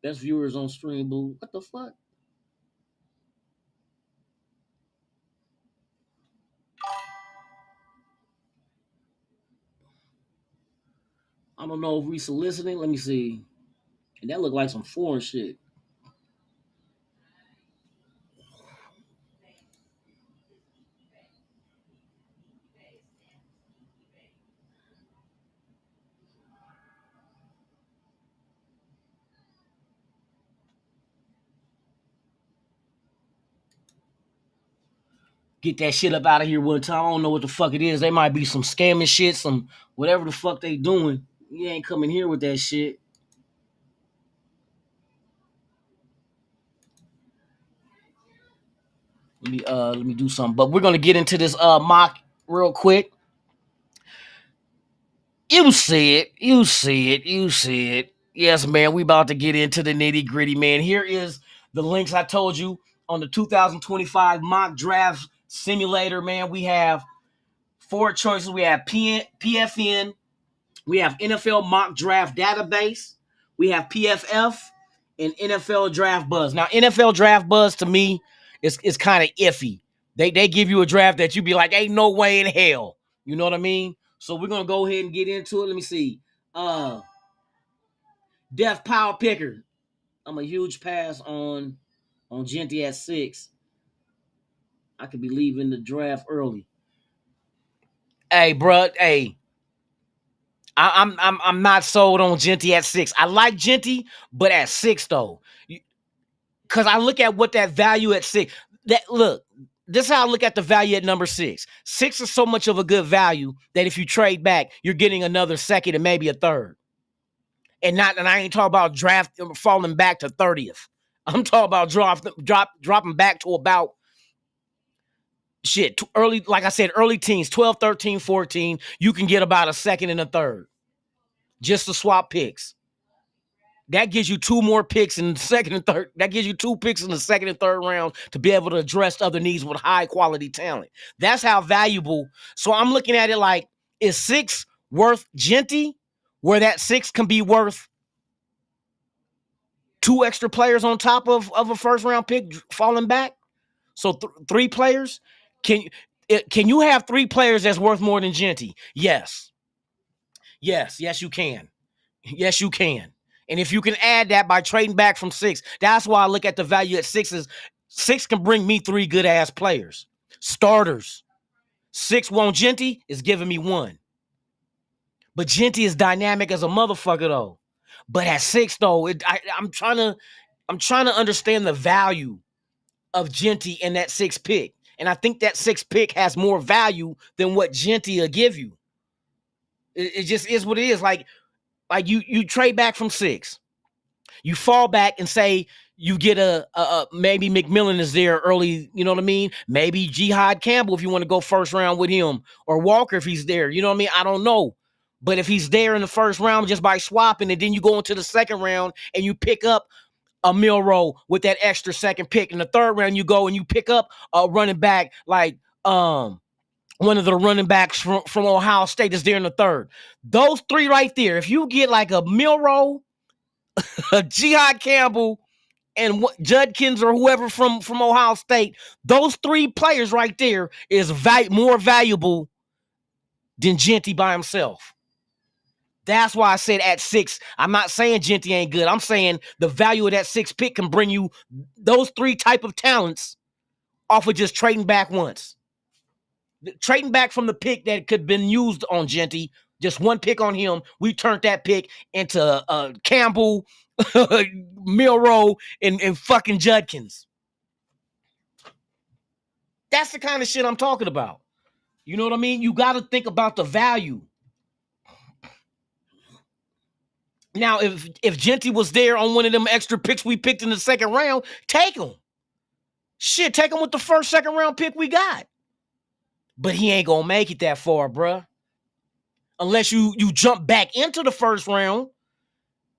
Best viewers on stream, boo. What the fuck? I don't know if we soliciting. Let me see. And that look like some foreign shit. Get that shit up out of here one time. I don't know what the fuck it is. They might be some scamming shit, some whatever the fuck they doing. You ain't coming here with that shit. Let me do something. But we're gonna get into this mock real quick. You see it. Yes, man. We about to get into the nitty gritty, man. Here is the links I told you on the 2025 mock draft simulator, man. We have 4 choices. We have PFN. We have NFL mock draft database. We have PFF and NFL draft buzz. Now, NFL draft buzz to me is kind of iffy. They give you a draft that you be like, ain't no way in hell. You know what I mean? So we're gonna go ahead and get into it. Let me see. Death Power Picker. I'm a huge pass on Genty at 6. I could be leaving the draft early. Hey, bro. Hey, I'm not sold on Genty at 6. I like Genty, but at 6 though, because I look at what that value at 6. This is how I look at the value at number 6. 6 is so much of a good value that if you trade back, you're getting another second and maybe a third. And I ain't talking about draft falling back to 30th. I'm talking about dropping back to about shit early, like I said, early teens, 12, 13, 14. You can get about a second and a third just to swap picks. That gives you 2 more picks in the second and third. That gives you 2 picks in the second and third round to be able to address other needs with high quality talent. That's how valuable. So I'm looking at it like, is 6 worth Genty, where that 6 can be worth 2 extra players on top of a first round pick falling back? So 3 players. Can you have 3 players that's worth more than Genty? Yes, you can. Yes, you can. And if you can add that by trading back from 6, that's why I look at the value at 6 is 6 can bring me 3 good ass players, starters. 6 won't Genty is giving me 1. But Genty is dynamic as a motherfucker though. But at 6 though, I'm trying to understand the value of Genty in that 6 pick. And I think that 6 pick has more value than what Genty will give you. It just is what it is. Like you trade back from 6. You fall back and say you get a maybe McMillan is there early, you know what I mean? Maybe Jihad Campbell if you want to go first round with him, or Walker if he's there, you know what I mean? I don't know. But if he's there in the first round just by swapping, and then you go into the second round and you pick up a Milroe with that extra second pick, in the third round you go and you pick up a running back like one of the running backs from Ohio State is there in the third. Those 3 right there, if you get like a Milroe, a Jihad Campbell, and Judkins or whoever from Ohio State, those 3 players right there is more valuable than Genty by himself. That's why I said at 6. I'm not saying Genty ain't good. I'm saying the value of that 6 pick can bring you those 3 type of talents off of just trading back once. Trading back from the pick that could have been used on Genty, just one pick on him. We turned that pick into Campbell, Milroe, and fucking Judkins. That's the kind of shit I'm talking about. You know what I mean? You got to think about the value. Now, if Genty was there on one of them extra picks we picked in the second round, take him. Shit, take him with the first, second round pick we got. But he ain't gonna make it that far, bruh. Unless you jump back into the first round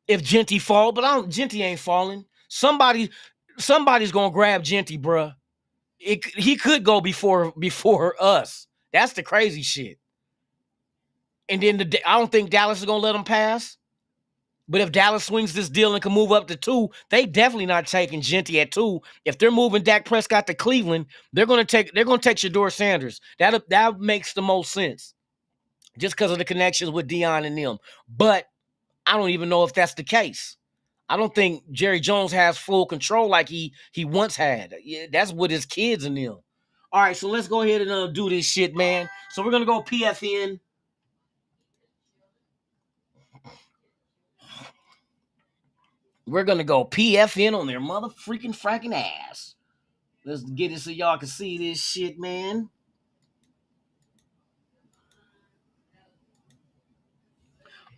if Genty fall. But Genty ain't falling. Somebody's gonna grab Genty, bruh. He could go before us. That's the crazy shit. And then I don't think Dallas is gonna let him pass. But if Dallas swings this deal and can move up to 2, they definitely not taking Genty at 2. If they're moving Dak Prescott to Cleveland, they're gonna take Shedeur Sanders. That makes the most sense, just because of the connections with Deion and them. But I don't even know if that's the case. I don't think Jerry Jones has full control like he once had. Yeah, that's with his kids and them. All right, so let's go ahead and do this shit, man. So we're gonna go PFN. We're going to go PFN on their mother freaking fracking ass. Let's get it so y'all can see this shit, man.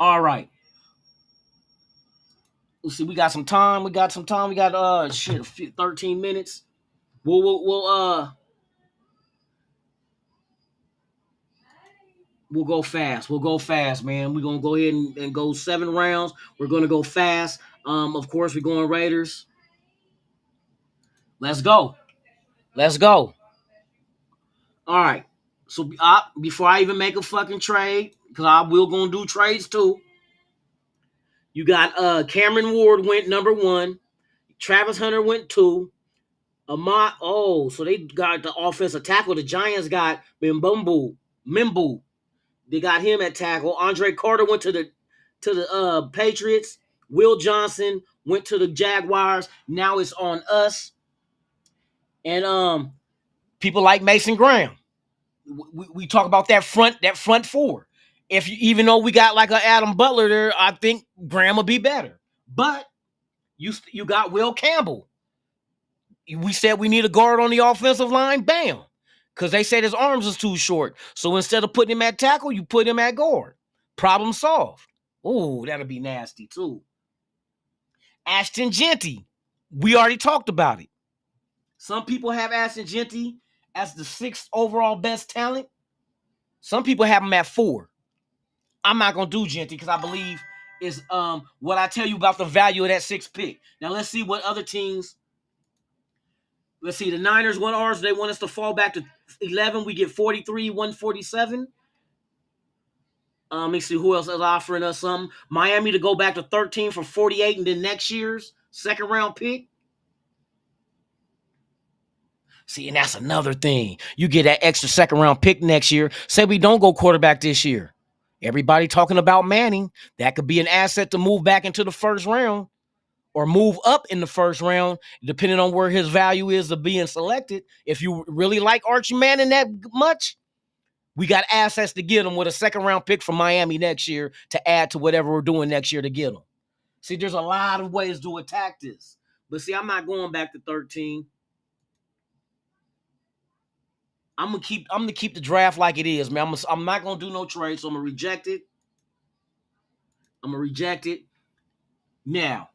All right. Let's see. We got some time. We got 13 minutes. We'll go fast. We'll go fast, man. We're going to go ahead and go 7 rounds. We're going to go fast. Of course, we're going Raiders. Let's go. All right. So before I even make a fucking trade, because I will going to do trades too. You got Cameron Ward went number 1. Travis Hunter went 2. So they got the offensive tackle. The Giants got Mimbu. They got him at tackle. Andre Carter went to the Patriots. Will Johnson went to the Jaguars. Now it's on us. And people like Mason Graham. We talk about that front 4. Even though we got like an Adam Butler there, I think Graham will be better. But you got Will Campbell. We said we need a guard on the offensive line. Bam. Because they said his arms is too short. So instead of putting him at tackle, you put him at guard. Problem solved. Oh, that'll be nasty too. Ashton Genty. We already talked about it. Some people have Ashton Genty as the 6th overall best talent. Some people have him at 4. I'm not going to do Genty because I believe is what I tell you about the value of that 6th pick. Now let's see what other teams. Let's see. The Niners want ours. They want us to fall back to 11. We get 43, 147. Let me see who else is offering us something. Miami to go back to 13 for 48, and then next year's 2nd round pick. See, and that's another thing. You get that extra 2nd round pick next year. Say we don't go quarterback this year. Everybody talking about Manning. That could be an asset to move back into the 1st round or move up in the 1st round, depending on where his value is of being selected. If you really like Archie Manning that much, we got assets to get him with a 2nd round pick from Miami next year to add to whatever we're doing next year to get him. See, there's a lot of ways to attack this. But see, I'm not going back to 13. I'm gonna keep the draft like it is, man. I'm not gonna do no trade, so I'm gonna reject it. Now,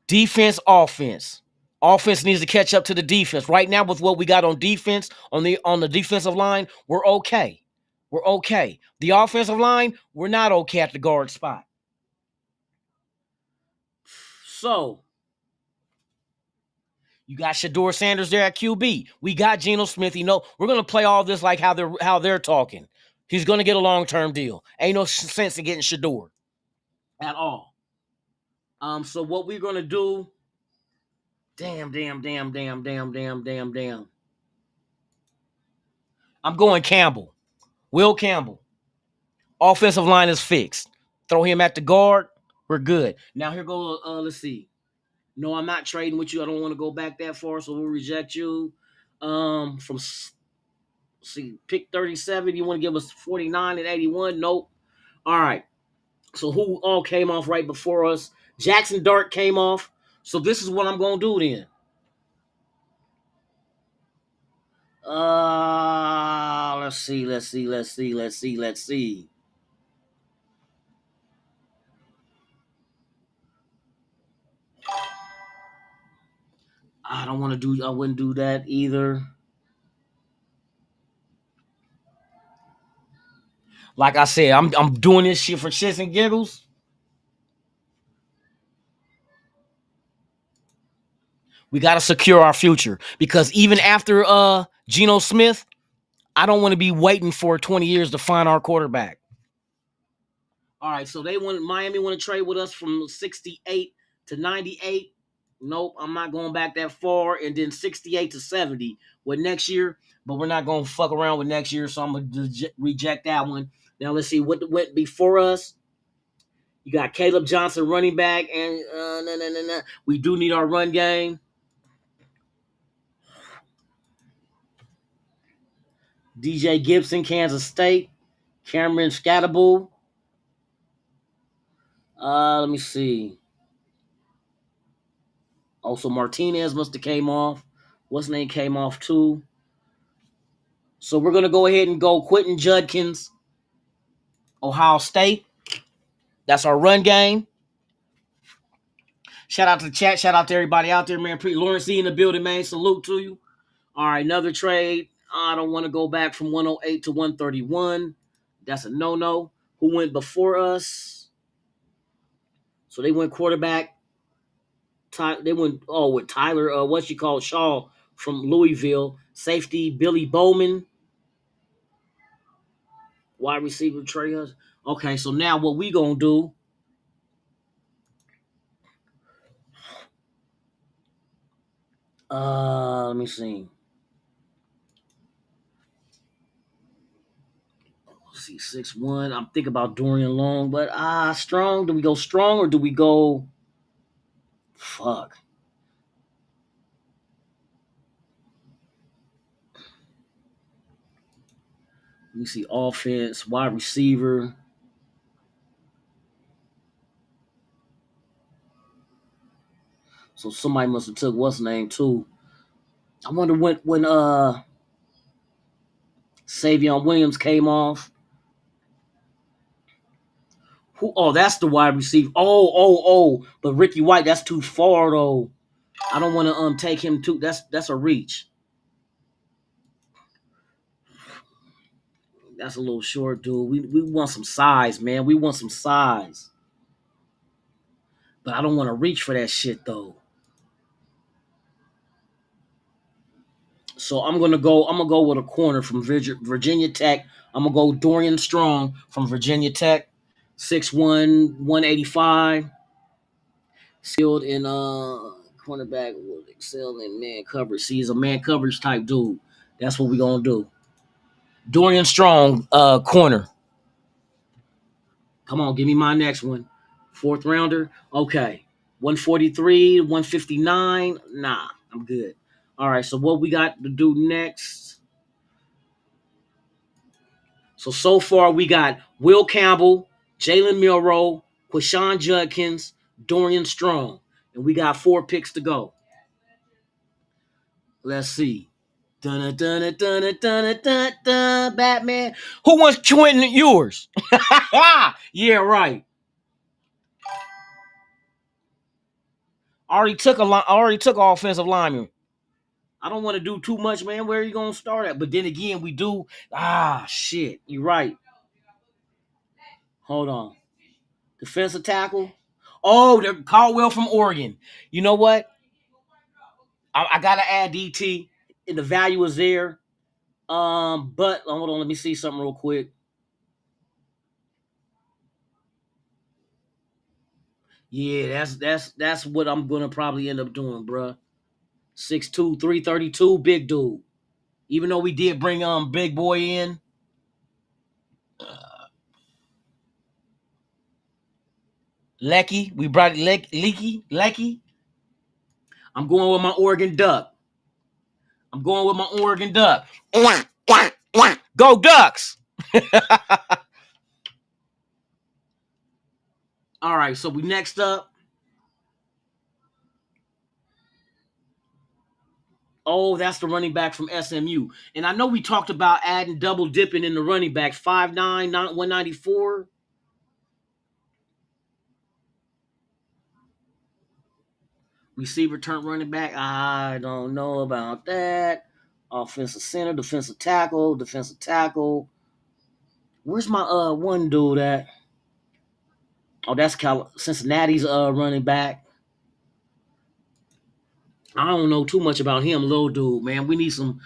defense, offense. Offense needs to catch up to the defense. Right now, with what we got on defense, on the defensive line, we're okay. The offensive line, we're not okay at the guard spot. So, you got Shedeur Sanders there at QB. We got Geno Smith. We're going to play all this like how they're talking. He's going to get a long-term deal. Ain't no sense in getting Shedeur at all. So what we're going to do, damn. I'm going Campbell. Will Campbell. Offensive line is fixed. Throw him at the guard. We're good. Now here let's see. No, I'm not trading with you. I don't want to go back that far, so we'll reject you. From see, pick 37. You want to give us 49 and 81? Nope. All right. So who all came off right before us? Jackson Dart came off. So this is what I'm gonna do then. Let's see. I wouldn't do that either. Like I said, I'm doing this shit for shits and giggles. We gotta secure our future. Because even after Geno Smith, I don't want to be waiting for 20 years to find our quarterback. All right, so Miami want to trade with us from 68 to 98. Nope, I'm not going back that far. And then 68 to 70 with next year, but we're not going to fuck around with next year, so I'm going to reject that one. Now let's see what went before us. You got Caleb Johnson, running back, and no. We do need our run game. DJ Gibson, Kansas State. Cameron Scatterbull. Let me see. Also, Martinez must have came off. What's name came off too? So we're going to go ahead and go Quentin Judkins, Ohio State. That's our run game. Shout out to the chat. Shout out to everybody out there, man. Lawrence E in the building, man. Salute to you. All right, another trade. I don't want to go back from 108 to 131. That's a no-no. Who went before us? So they went quarterback. They went, with Tyler, Shaw from Louisville. Safety, Billy Bowman. Wide receiver, Trey Hudson. Okay, so now what we going to do? Let me see. Let's see, 6'1". I'm thinking about Dorian Long, but strong. Do we go strong or do we go fuck? Let me see, offense, wide receiver. So somebody must have took what's name too. I wonder when Savion Williams came off. Who? Oh, that's the wide receiver. Oh. But Ricky White, that's too far though. I don't want to take him too. That's a reach. That's a little short, dude. We want some size, man. We want some size. But I don't want to reach for that shit though. So I'm gonna go with a corner from Virginia Tech. I'm gonna go Dorian Strong from Virginia Tech. 6'1", 185. Skilled in cornerback, will excel in man coverage. See, he's a man coverage type dude. That's what we're gonna do. Dorian Strong, corner. Come on, give me my next one. Fourth rounder. Okay. 143, 159. Nah, I'm good. All right, so what we got to do next? So far we got Will Campbell, Jalen Milroe, Quashawn Judkins, Dorian Strong. And we got 4 picks to go. Let's see. Batman. Who wants Quentin Ewers? Yeah, right. Already took offensive lineman. I don't want to do too much, man. Where are you gonna start at? But then again, we do. Shit. You're right. Hold on. Defensive tackle. Oh, they're Caldwell from Oregon. You know what? I gotta add DT, and the value is there. But hold on, let me see something real quick. Yeah, that's what I'm gonna probably end up doing, bruh. 6'2", 332, big dude. Even though we did bring Big Boy in. Lecky. We brought Lecky. I'm going with my Oregon Duck. I'm going with my Oregon Duck. Go Ducks! All right, so we next up. Oh, that's the running back from SMU. And I know we talked about adding double dipping in the running backs. 5'9", 194. Receiver turn running back. I don't know about that. Offensive center, defensive tackle, defensive tackle. Where's my one dude at? Oh, that's Cincinnati's running back. I don't know too much about him, little dude, man. We need some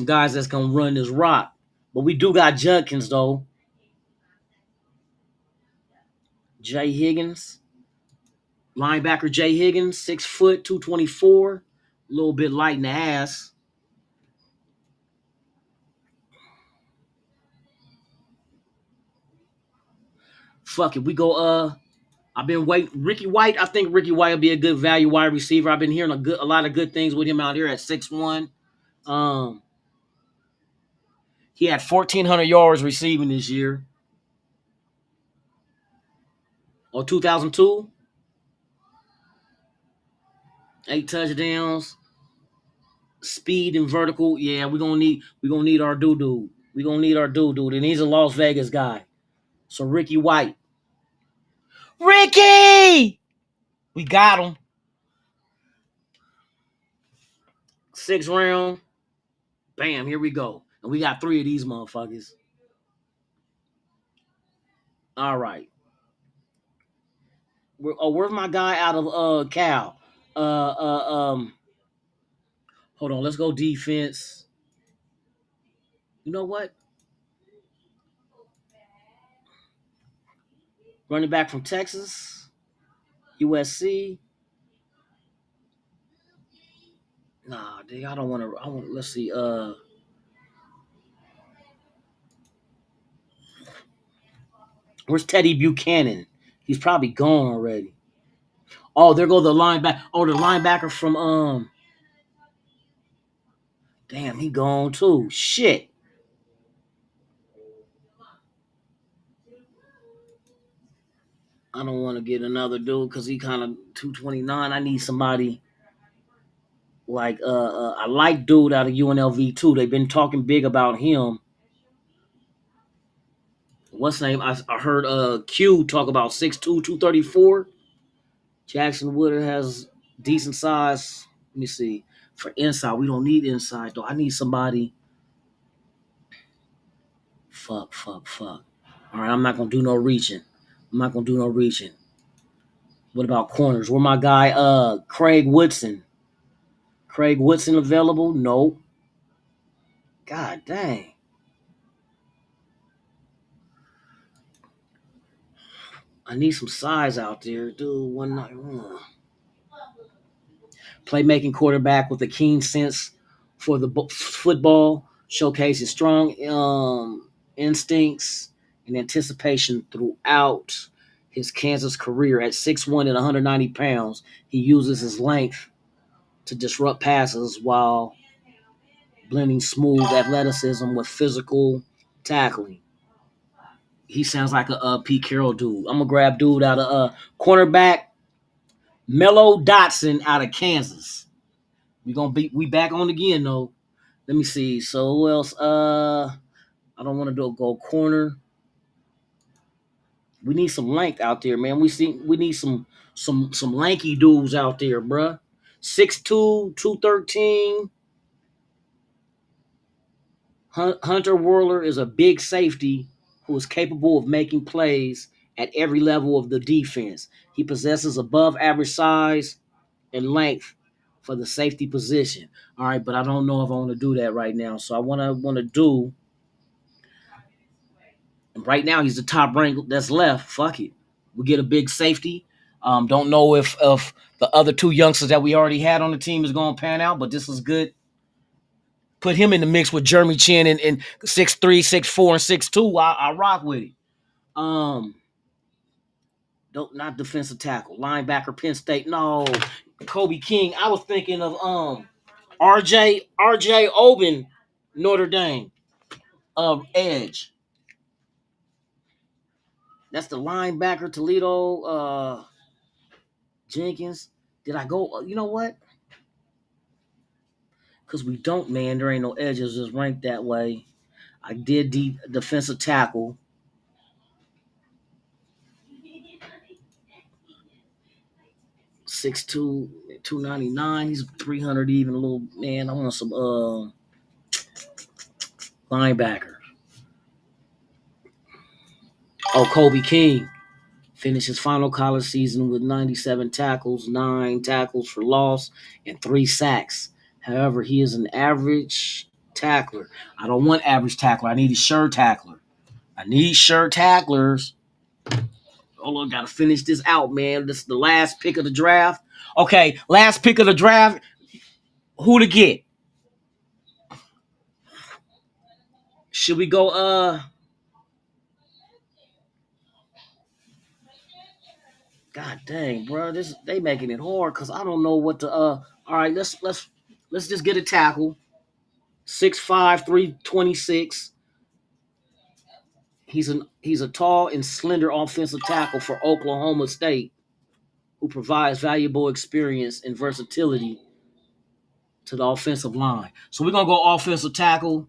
guys that's gonna run this rock. But we do got Judkins though. Jay Higgins. Linebacker Jay Higgins, 6 foot, 224. A little bit light in the ass. Fuck it. We go I've been waiting. Ricky White, I think Ricky White will be a good value wide receiver. I've been hearing a lot of good things with him out here at 6'1". He had 1,400 yards receiving this year. Or 2002. 8 touchdowns. Speed and vertical. Yeah, we're gonna need our doo-doo. We're gonna need our doo-doo. And he's a Las Vegas guy. So Ricky White. Ricky! We got him. 6th round. Bam, here we go. And we got 3 of these motherfuckers. All right. Where's my guy out of Cal? Hold on, let's go defense. You know what? Running back from Texas, USC. Nah, dude, I don't want to. Let's see. Where's Teddy Buchanan? He's probably gone already. Oh, there go the linebacker. Oh, the linebacker from Damn, he gone too. Shit. I don't want to get another dude because he kind of 229. I need somebody like I like dude out of UNLV too. They've been talking big about him. What's the name? I heard Q talk about 6'2", 234. Jackson Woodard has decent size. Let me see. For inside, we don't need inside though. I need somebody. Fuck. All right, I'm not gonna do no reaching. What about corners? Where my guy Craig Woodson? Craig Woodson available? No. God dang. I need some size out there, dude. 191. Playmaking quarterback with a keen sense for the football, showcases strong instincts and anticipation throughout his Kansas career. At 6'1" and 190 pounds, he uses his length to disrupt passes while blending smooth athleticism with physical tackling. He sounds like a Pete Carroll dude. I'm gonna grab dude out of cornerback Mello Dotson out of Kansas. We back on again though. Let me see. So who else? I don't want to go corner. We need some length out there, man. We need some lanky dudes out there, bruh. 6'2", 213. Hunter Whirler is a big safety who is capable of making plays at every level of the defense. He possesses above average size and length for the safety position. All right, but I don't know if I want to do that right now. So I want to do. And right now he's the top rank that's left. Fuck it, we get a big safety. Don't know if the other 2 youngsters that we already had on the team is going to pan out, but this is good. Put him in the mix with Jeremy Chin and 6'3", 6'4", and 6'2". I rock with it. Not defensive tackle, linebacker, Penn State. No, Kobe King. I was thinking of RJ Oben, Notre Dame, edge. That's the linebacker, Toledo, Jenkins. Did I go? You know what? Because we don't, man. There ain't no edges just ranked that way. I did defensive tackle. 6'2", 299. He's 300 even a little, man. I want some linebacker. Oh, Kobe King finished his final college season with 97 tackles, 9 tackles for loss, and 3 sacks. However, he is an average tackler. I don't want average tackler. I need a sure tackler. I need sure tacklers. Hold on, gotta finish this out, man. This is the last pick of the draft. Okay, last pick of the draft. Who to get? Should we go God dang, bro. They making it hard because I don't know what to all right, let's just get a tackle. 6'5", 326. He's a tall and slender offensive tackle for Oklahoma State who provides valuable experience and versatility to the offensive line. So we're gonna go offensive tackle.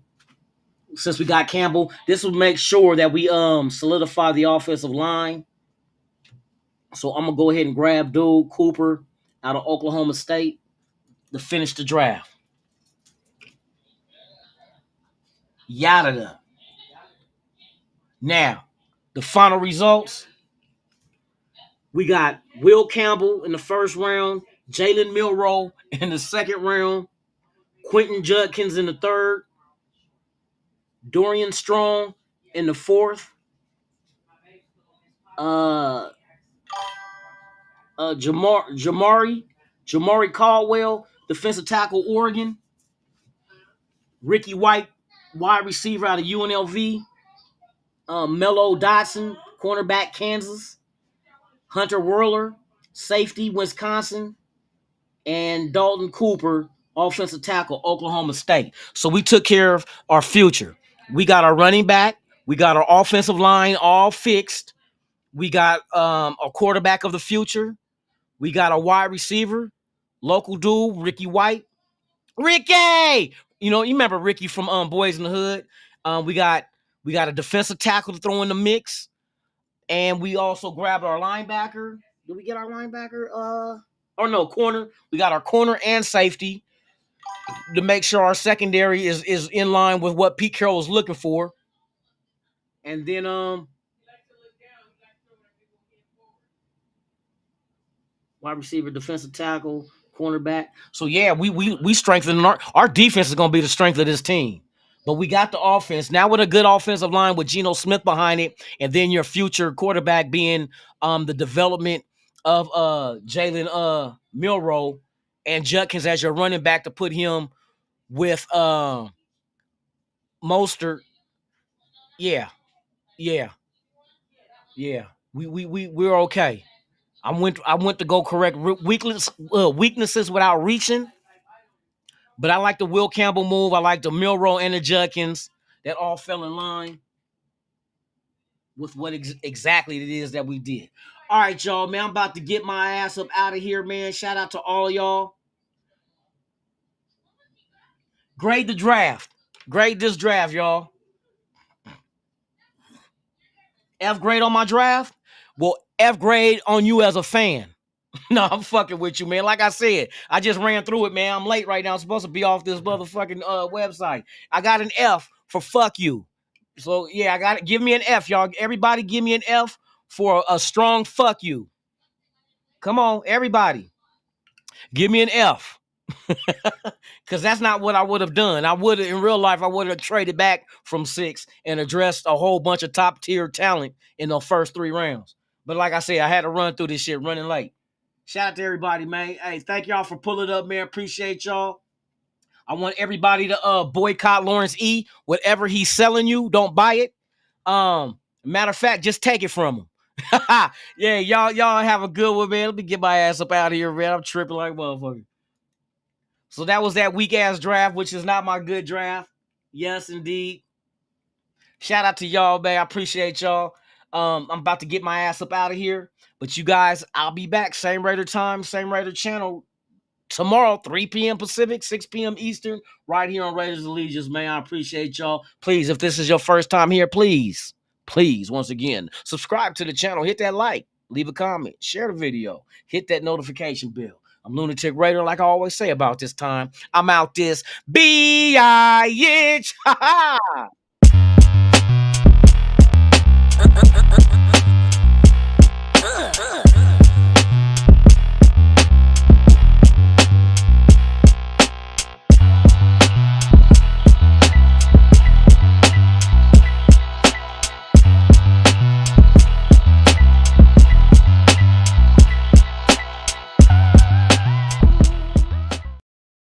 Since we got Campbell, this will make sure that we solidify the offensive line. So I'm gonna go ahead and grab dude Cooper out of Oklahoma State to finish the draft. Yada. Now, the final results. We got Will Campbell in the first round, Jalen Milroe in the second round, Quentin Judkins in the third, Dorian Strong in the fourth, Jamari Caldwell, defensive tackle, Oregon, Ricky White, wide receiver out of UNLV, Mello Dotson, cornerback, Kansas, Hunter Whirler, safety, Wisconsin, and Dalton Cooper, offensive tackle, Oklahoma State. So we took care of our future. We got our running back. We got our offensive line all fixed. We got a quarterback of the future. We got a wide receiver, local dude, Ricky White. Ricky! You remember Ricky from Boys in the Hood. We got a defensive tackle to throw in the mix. And we also grabbed our linebacker. Did we get our linebacker? Or no, corner. We got our corner and safety to make sure our secondary is in line with what Pete Carroll was looking for. And then wide receiver, defensive tackle, cornerback. So yeah, we strengthened our defense is gonna be the strength of this team. But we got the offense now with a good offensive line with Geno Smith behind it, and then your future quarterback being the development of Jalen Milroe and Judkins as your running back to put him with Mostert. Yeah. We're okay. I went to go correct weaknesses without reaching. But I like the Will Campbell move. I like the Milroe and the Judkins. That all fell in line with what exactly it is that we did. All right, y'all, man. I'm about to get my ass up out of here, man. Shout out to all of y'all. Grade the draft. Grade this draft, y'all. F grade on my draft? Well, F grade on you as a fan. No, I'm fucking with you, man. Like I said, I just ran through it, man. I'm late right now. I'm supposed to be off this motherfucking website. I got an F for fuck you. So, yeah, I got it. Give me an F, y'all. Everybody give me an F for a strong fuck you. Come on, everybody. Give me an F. Because that's not what I would have done. In real life, I would have traded back from 6 and addressed a whole bunch of top-tier talent in the first 3 rounds. But like I said, I had to run through this shit running late. Shout out to everybody, man. Hey, thank y'all for pulling up, man. Appreciate y'all. I want everybody to boycott Lawrence E. Whatever he's selling you, don't buy it. Matter of fact, just take it from him. Yeah, y'all have a good one, man. Let me get my ass up out of here, man. I'm tripping like a motherfucker. So that was that weak ass draft, which is not my good draft. Yes, indeed. Shout out to y'all, man. I appreciate y'all. I'm about to get my ass up out of here. But you guys, I'll be back. Same Raider time, same Raider channel. Tomorrow, 3 p.m. Pacific, 6 p.m. Eastern, right here on Raiders Allegiance, man. I appreciate y'all. Please, if this is your first time here, please, once again, subscribe to the channel. Hit that like, leave a comment, share the video, hit that notification bell. I'm Lunatic Raider, like I always say about this time. I'm out this bitch. Ha ha.